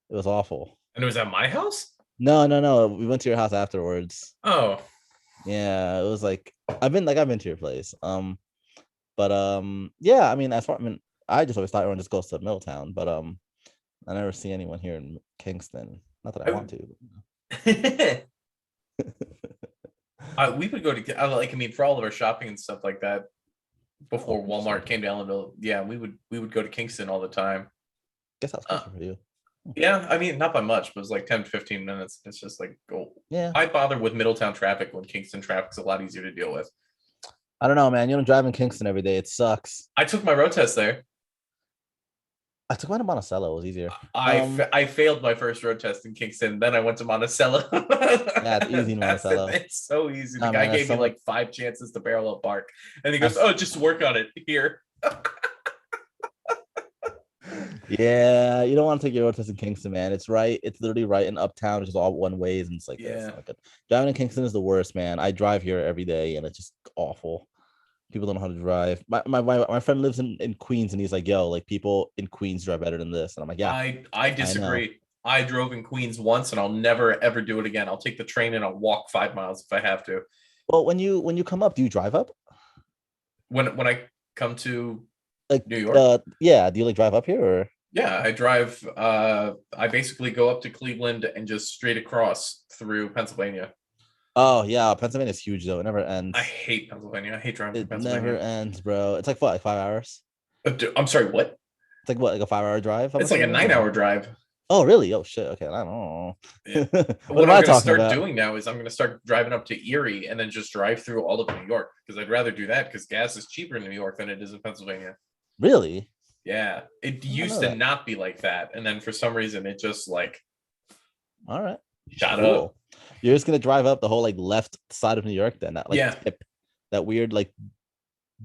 It was awful. And it was at my house? No. We went to your house afterwards. Oh. Yeah, it was like I've been to your place. But yeah, I mean, I just always thought everyone just goes to Middletown, but I never see anyone here in Kingston. Not that I want to. We would go to like, I mean, for all of our shopping and stuff like that before Walmart came to Ellenville. Yeah, we would go to Kingston all the time. Guess that's closer for you. Yeah, I mean, not by much, but it's like 10 to 15 minutes. It's just like, yeah. I bother with Middletown traffic when Kingston traffic's a lot easier to deal with. I don't know, man. You don't drive in Kingston every day. It sucks. I took my road test there. I took mine to Monticello. It was easier. I failed my first road test in Kingston. Then I went to Monticello. Yeah, it's easy in Monticello. It's so easy. The guy gave me like 5 chances to parallel park. And he goes, just work on it here. Yeah, you don't want to take your road test in Kingston, man. It's literally right in Uptown, which is all one ways, and it's like, yeah, it's driving in Kingston is the worst, man. I drive here every day, and it's just awful. People don't know how to drive. My friend lives in Queens, and he's like, yo, like people in Queens drive better than this, and I'm like, yeah. I disagree. I drove in Queens once, and I'll never ever do it again. I'll take the train and I'll walk 5 miles if I have to. Well, when you come up, do you drive up? When I come to like New York? Yeah. Do you like drive up here or? Yeah, I drive. I basically go up to Cleveland and just straight across through Pennsylvania. Oh yeah, Pennsylvania is huge though. It never I ends. hate Pennsylvania. I hate driving through It never Pennsylvania. ends, bro. It's like what, like 5 hours? I'm sorry, what? It's like what, like a 5 hour drive, I'm It's like a assuming, 9 hour or drive. oh really? Oh shit. Okay, I don't know. Yeah. What What am I'm I going to talking start about? doing now is I'm going to start driving up to Erie and then just drive through all of New York because I'd rather do that because gas is cheaper in New York than it is in Pennsylvania. Really? Yeah, it I don't used know to that. not be like that, and then for some reason it just like All right. shot up. Cool. You're just gonna drive up the whole like left side of New York then, that like Yeah, tip, that weird like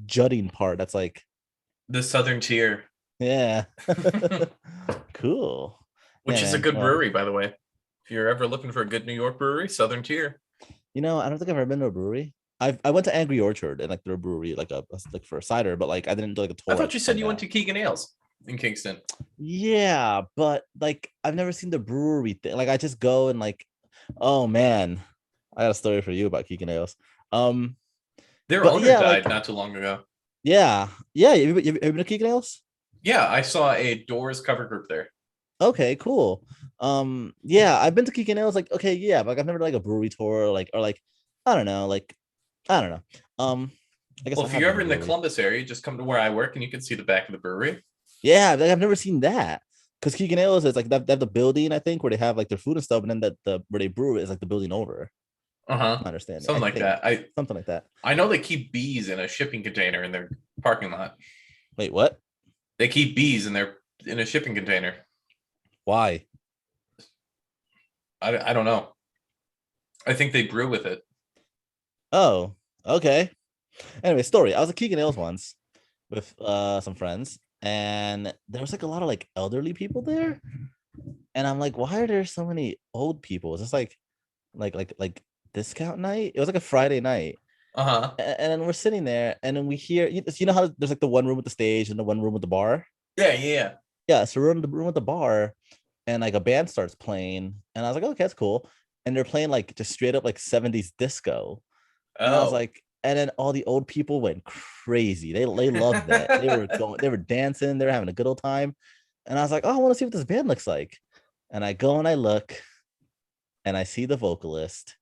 jutting part. That's like, the Southern Tier, yeah. Cool. Yeah, which is a man. good Well, brewery, by the way. If you're ever looking for a good New York brewery, Southern Tier. I don't think I've ever been to a brewery. I went to Angry Orchard and like their brewery, like a like for a cider, but like I didn't do like a I tour thought like you said from you went that. to Keegan Ales in Kingston. Yeah, but like I've never seen the brewery thing. Like I just go and like, oh man, I got a story for you about Keegan Ales. Um, Their but owner yeah, like died not too long ago. yeah. Have you been to Keegan Ales? Yeah, I saw a Doors cover group there. Okay, cool. Yeah, I've been to Keegan Ales. Like, okay, yeah, but like I've never done, like a brewery tour, or like I don't know, like I don't know. I guess Well, I if have you're been ever to a in the brewery. Columbus area, just come to where I work and you can see the back of the brewery. Yeah, like I've never seen that. Because Keegan Ales is like they have the building, I think, where they have like their food and stuff, and then the where they brew is like the building over. Uh-huh. My understanding, I Something like think, that. I something like that. I know they keep bees in a shipping container in their parking lot. Wait, what? They keep bees in a shipping container. Why? I don't know. I think they brew with it. Oh, okay. Anyway, story. I was at Keegan Ales once with some friends, and there was like a lot of like elderly people there, and I'm like, why are there so many old people? Is this like discount night? It was like a Friday night, Uh-huh. and then we're sitting there, and then we hear, you know how there's like the one room with the stage and the one room with the bar. Yeah, yeah. Yeah, so we're in the room with the bar, and like a band starts playing, and I was like, okay, that's cool. And they're playing like just straight up like 70s disco. And I was Oh. like, and then all the old people went crazy. They loved that. They were dancing, they were having a good old time. And I was like, oh, I want to see what this band looks like. And I go and I look, and I see the vocalist,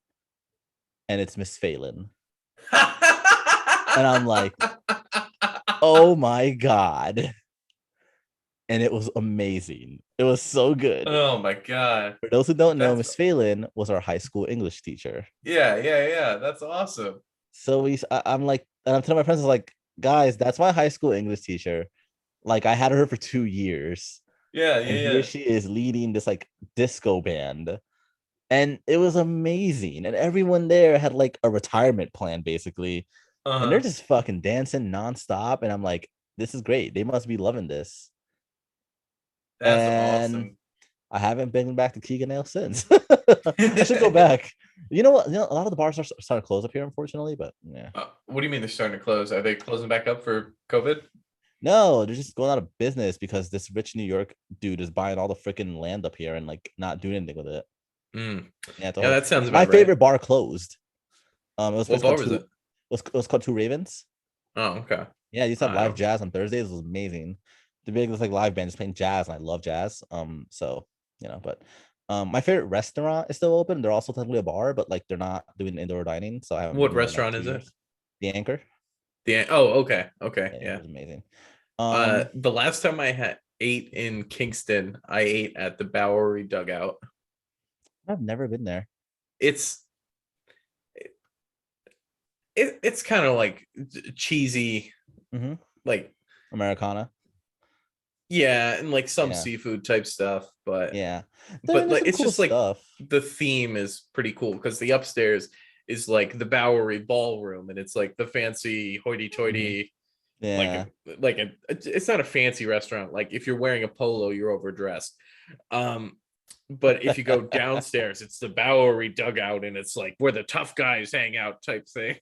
and it's Miss Phelan. And I'm like, oh my God. And it was amazing. It was so good. Oh my God. For those who don't know, That's Miss Phelan was our high school English teacher. yeah, yeah, yeah. That's awesome. So I'm like, and I'm telling my friends, I was like, guys, that's my high school English teacher. Like I had her for 2 years, Yeah, and yeah, here yeah. she is leading this like disco band, and it was amazing. And everyone there had like a retirement plan basically, and they're Uh-huh. just fucking dancing nonstop. And I'm like, this is great. They must be loving this. That's And awesome. I haven't been back to Keegan since. I should go back. You know what? You know, a lot of the bars are starting to close up here, unfortunately. But yeah, What do you mean they're starting to close? Are they closing back up for COVID? no, they're just going out of business because this rich New York dude is buying all the freaking land up here and like not doing anything with it. Mm. Yeah, it's a Yeah, whole. that sounds My about right. favorite bar closed. It was a What place bar called was it? was called Two Ravens. Oh, okay. Yeah, you used to have I live don't. jazz on Thursdays. It was amazing. The big this like live band just playing jazz, and I love jazz. So but my favorite restaurant is still open. They're also technically a bar, but like they're not doing indoor dining, so I haven't What been there in like restaurant two is it? years. The Anchor. Okay, okay, Yeah, it yeah. was amazing. The last time I had ate in Kingston, I ate at the Bowery Dugout. I've never been there. It's it's kind of like cheesy, Hmm. like Americana. yeah, and like some Yeah, seafood type stuff, yeah. but There's like some it's cool just like stuff. the theme is pretty cool because the upstairs is like the Bowery ballroom and it's like the fancy Hmm. hoity-toity like Yeah. it's not a fancy restaurant. Like if you're wearing a polo, you're overdressed. Um, but if you go downstairs, it's the Bowery dugout, and it's like where the tough guys hang out type thing.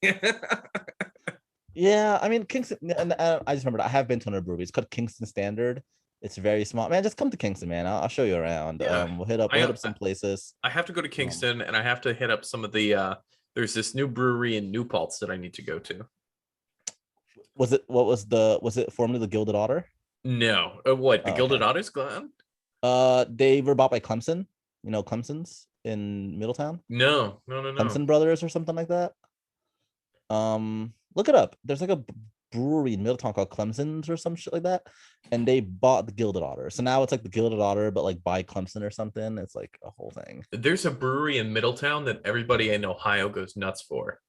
Yeah, I mean Kingston, and I just remembered I have been to another brewery. It's called Kingston Standard. It's very small. Man, just come to Kingston, man. I'll show you around. Yeah, We'll hit I up some places. I have to go to Um, Kingston, and I have to hit up some of the. There's this new brewery in New Paltz that I need to go to. was it formerly the Gilded Otter? No. What? The Oh, Gilded okay. Otters gone? They were bought by Clemson. You know, Clemson's in Middletown. No. No. No. No. Clemson Brothers or something like that. Look it up. There's like a brewery in Middletown called Clemson's or some shit like that, and they bought the Gilded Otter. So now it's like the Gilded Otter, but like by Clemson or something. It's like a whole thing. There's a brewery in Middletown that everybody in Ohio goes nuts for.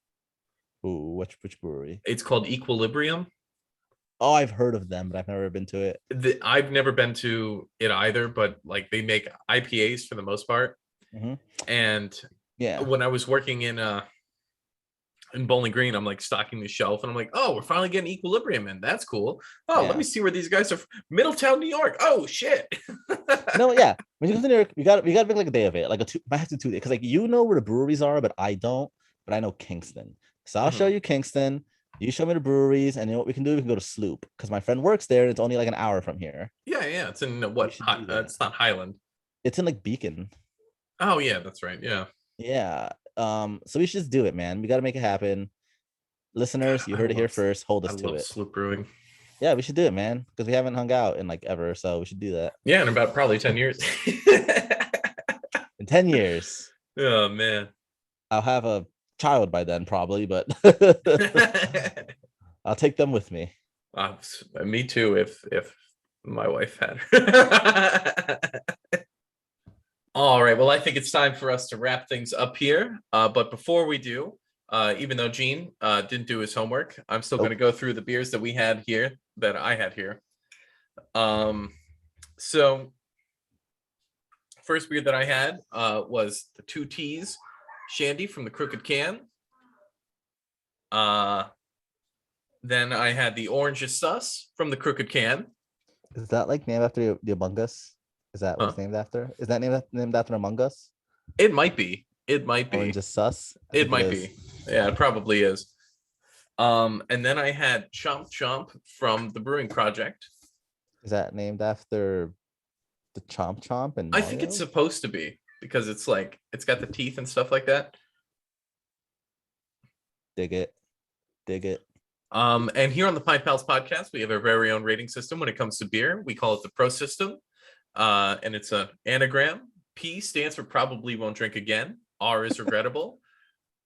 Ooh, which brewery? It's called Equilibrium. Oh, I've heard of them, but I've never been to it. I've never been to it either, but like they make IPAs for the most part. Mm-hmm. And Yeah. when I was working in Bowling Green, I'm like stocking the shelf, and I'm like, oh, we're finally getting Equilibrium in. That's cool. Oh, let me see where these guys are. Middletown, New York. Oh shit. No, yeah. When you come to New York, we got to make like a day of it, like I have to 2 days, because like you know where the breweries are, but I don't. But I know Kingston, so I'll show you Kingston. You show me the breweries, and you know what we can do? We can go to Sloop because my friend works there, and it's only like an hour from here. Yeah. It's in what? It's not Highland. It's in like Beacon. Oh yeah, that's right. Yeah. Yeah. So we should just do it, man. We got to make it happen. Listeners, you heard it here first. Hold us to it. Sloop Brewing. Yeah, we should do it, man, because we haven't hung out in like ever, so we should do that. Yeah, in about probably 10 years. In 10 years. Oh man. I'll have a child by then, probably, but I'll take them with me. Me too, if my wife had her. All right. Well, I think it's time for us to wrap things up here. But before we do, even though Gene didn't do his homework, I'm still going to go through the beers that I had here. So first beer that I had was the 2 T's Shandy from the Crooked Can. Then I had the Orange is Sus from the Crooked Can. Is that like named after the Among Us? Is that what it's named after? Is that named after Among Us? It might be. Orange is Sus? It might be. Yeah, it probably is. And then I had Chomp Chomp from the Brewing Project. Is that named after the Chomp Chomp? And I think it's supposed to be, because it's like it's got the teeth and stuff like that. Dig it. And here on the Pint Pals podcast, we have our very own rating system when it comes to beer. We call it the Pro System. And it's an anagram. P stands for probably won't drink again. R is regrettable.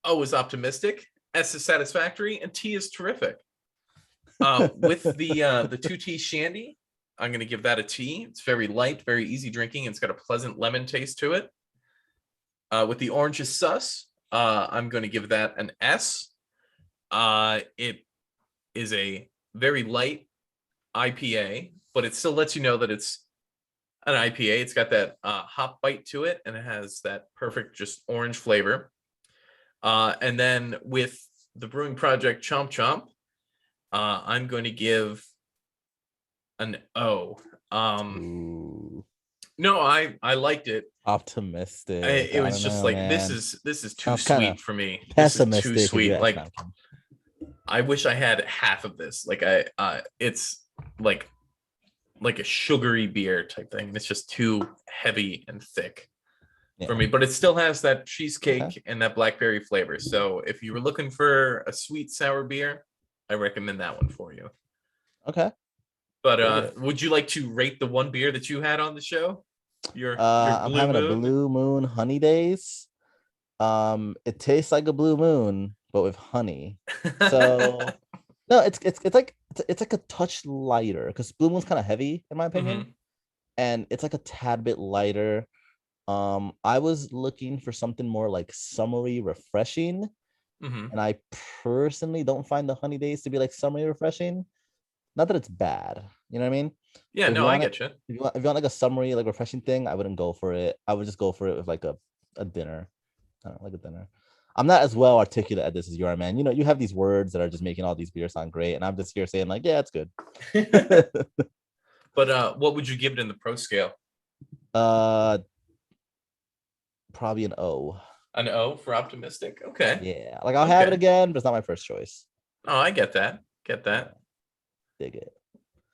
O is optimistic. S is satisfactory, and T is terrific. With the 2T Shandy, I'm going to give that a T. It's very light, very easy drinking. It's got a pleasant lemon taste to it. With the Orange is Sus, I'm going to give that an S. It is a very light IPA, but it still lets you know that it's an IPA. It's got that hop bite to it, and it has that perfect just orange flavor. And then with the Brewing Project Chomp Chomp, I'm going to give an O. No, I liked it. Optimistic. It was just like, man. This is too sweet for me. Pessimistic. This is too sweet. Like, I wish I had half of this. Like it's like a sugary beer type thing. It's just too heavy and thick for me, but it still has that cheesecake and that blackberry flavor. So if you were looking for a sweet sour beer, I recommend that one for you. Okay. But would you like to rate the one beer that you had on the show? Your I'm having a Blue Moon Honey Days. It tastes like a blue moon, but with honey. So no, it's like a touch lighter, because Blue Moon's kind of heavy in my opinion, and it's like a tad bit lighter. I was looking for something more like summery, refreshing, and I personally don't find the Honey Days to be like summery refreshing. Not that it's bad, you know what I mean? Yeah, no, I get you. If you want like a summery, like refreshing thing, I wouldn't go for it. I would just go for it with like a dinner. I don't know, like a dinner. I'm not as well articulate at this as you are, man. You know, you have these words that are just making all these beers sound great, and I'm just here saying like, yeah, it's good. But what would you give it in the pro scale? Probably an O. An O for optimistic. Okay. Yeah, like I'll have it again, but it's not my first choice. Oh, I get that. Dig it.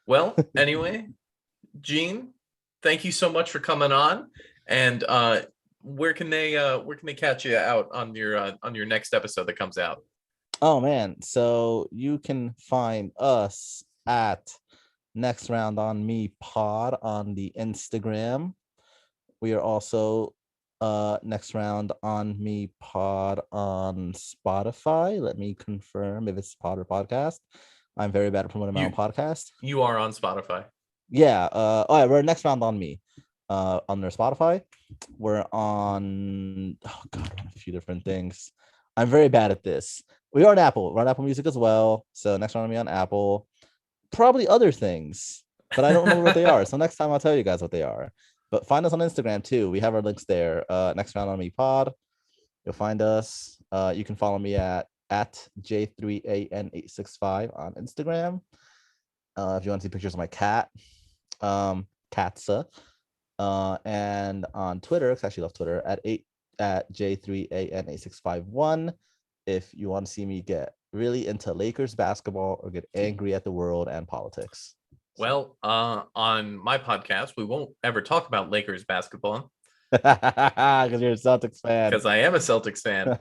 Well, anyway, Gene, thank you so much for coming on. And where can they catch you out on your next episode that comes out? Oh man, so you can find us at Next Round on Me Pod on the Instagram. We are also Next Round on Me Pod on Spotify. Let me confirm if it's pod or podcast. I'm very bad at promoting my own podcast. You are on Spotify. Yeah. All right, we're Next Round on Me. On their Spotify. We're on we're on a few different things. I'm very bad at this. We are on Apple. We're on Apple Music as well. So Next Round on Me on Apple. Probably other things, but I don't remember what they are. So next time I'll tell you guys what they are. But find us on Instagram too. We have our links there. Next Round on Me Pod. You'll find us. You can follow me at J3AN865 on Instagram. If you want to see pictures of my cat, Katsa. And on Twitter, because I actually love Twitter, at J3AN8651. If you want to see me get really into Lakers basketball or get angry at the world and politics. Well, on my podcast, we won't ever talk about Lakers basketball. Because you're a Celtics fan. Because I am a Celtics fan.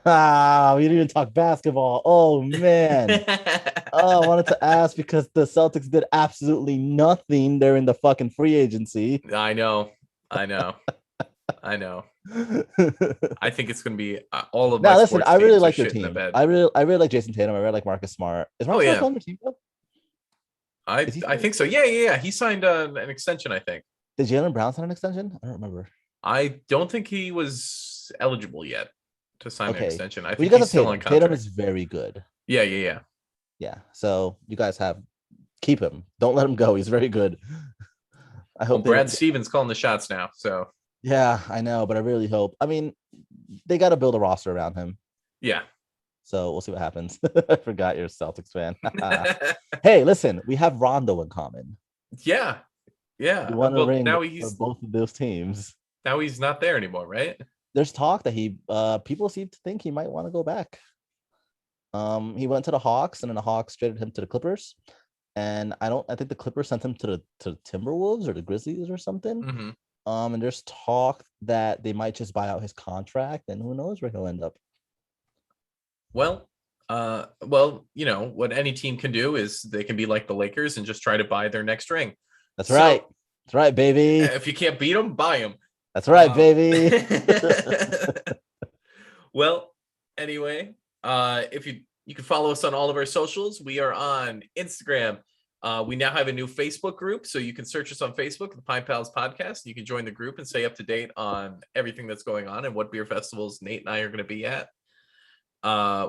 We didn't even talk basketball. Oh, man. I wanted to ask because the Celtics did absolutely nothing during the fucking free agency. I know. I think it's going to be all of my listen, I really like their team. I really like Jason Tatum. I really like Marcus Smart. Is Marcus Smart on their team though? I think so. Yeah. He signed an extension, I think. Did Jaylen Brown sign an extension? I don't remember. I don't think he was eligible yet to sign an extension. I think he's still on contract. Tatum is very good. Yeah. So you guys keep him. Don't let him go. He's very good. I hope Brad Stevens calling the shots now. So yeah, I know, but I really hope. I mean, they got to build a roster around him. Yeah. So we'll see what happens. I forgot you're a Celtics fan. Hey, listen, we have Rondo in common. Yeah. You want to ring for both of those teams. Now he's not there anymore, right? There's talk that people seem to think he might want to go back. He went to the Hawks, and then the Hawks traded him to the Clippers. And I think the Clippers sent him to the Timberwolves or the Grizzlies or something. Mm-hmm. And there's talk that they might just buy out his contract, and who knows where he'll end up. Well, what any team can do is they can be like the Lakers and just try to buy their next ring. That's right. That's right, baby. If you can't beat them, buy them. That's right, baby. Well, anyway, if you can follow us on all of our socials. We are on Instagram. We now have a new Facebook group, so you can search us on Facebook, the Pint Pals Podcast. You can join the group and stay up to date on everything that's going on and what beer festivals Nate and I are going to be at.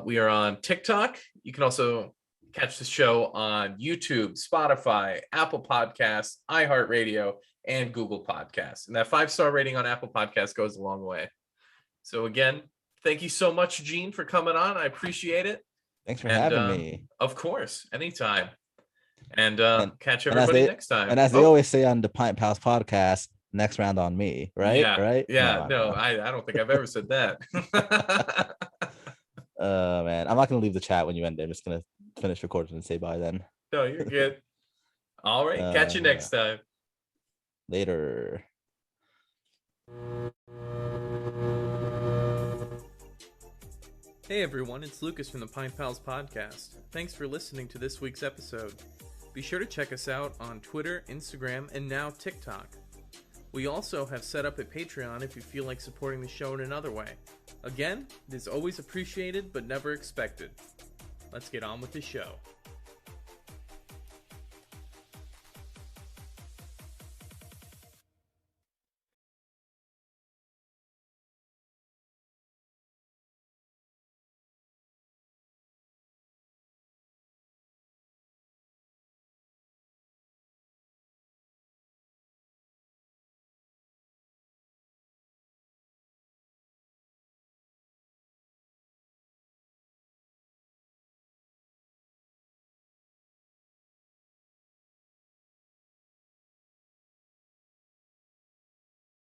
We are on TikTok. You can also catch the show on YouTube, Spotify, Apple Podcasts, iHeartRadio, and Google Podcasts. And that 5-star rating on Apple Podcasts goes a long way. So again, thank you so much, Gene, for coming on. I appreciate it. Thanks for having me. Of course, anytime. And catch everybody next time. And as they always say on the Pint Pals Podcast, next round on me, right? Yeah, right? Yeah, no, I don't think I've ever said that. Man, I'm not going to leave the chat when you end it. I'm just going to finish recording and say bye then. No, you're good. All right, catch you next time. Later. Hey everyone, it's Lucas from the Pint Pals Podcast. Thanks for listening to this week's episode. Be sure to check us out on Twitter, Instagram, and now TikTok. We also have set up a Patreon if you feel like supporting the show in another way. Again, it is always appreciated but never expected. Let's get on with the show.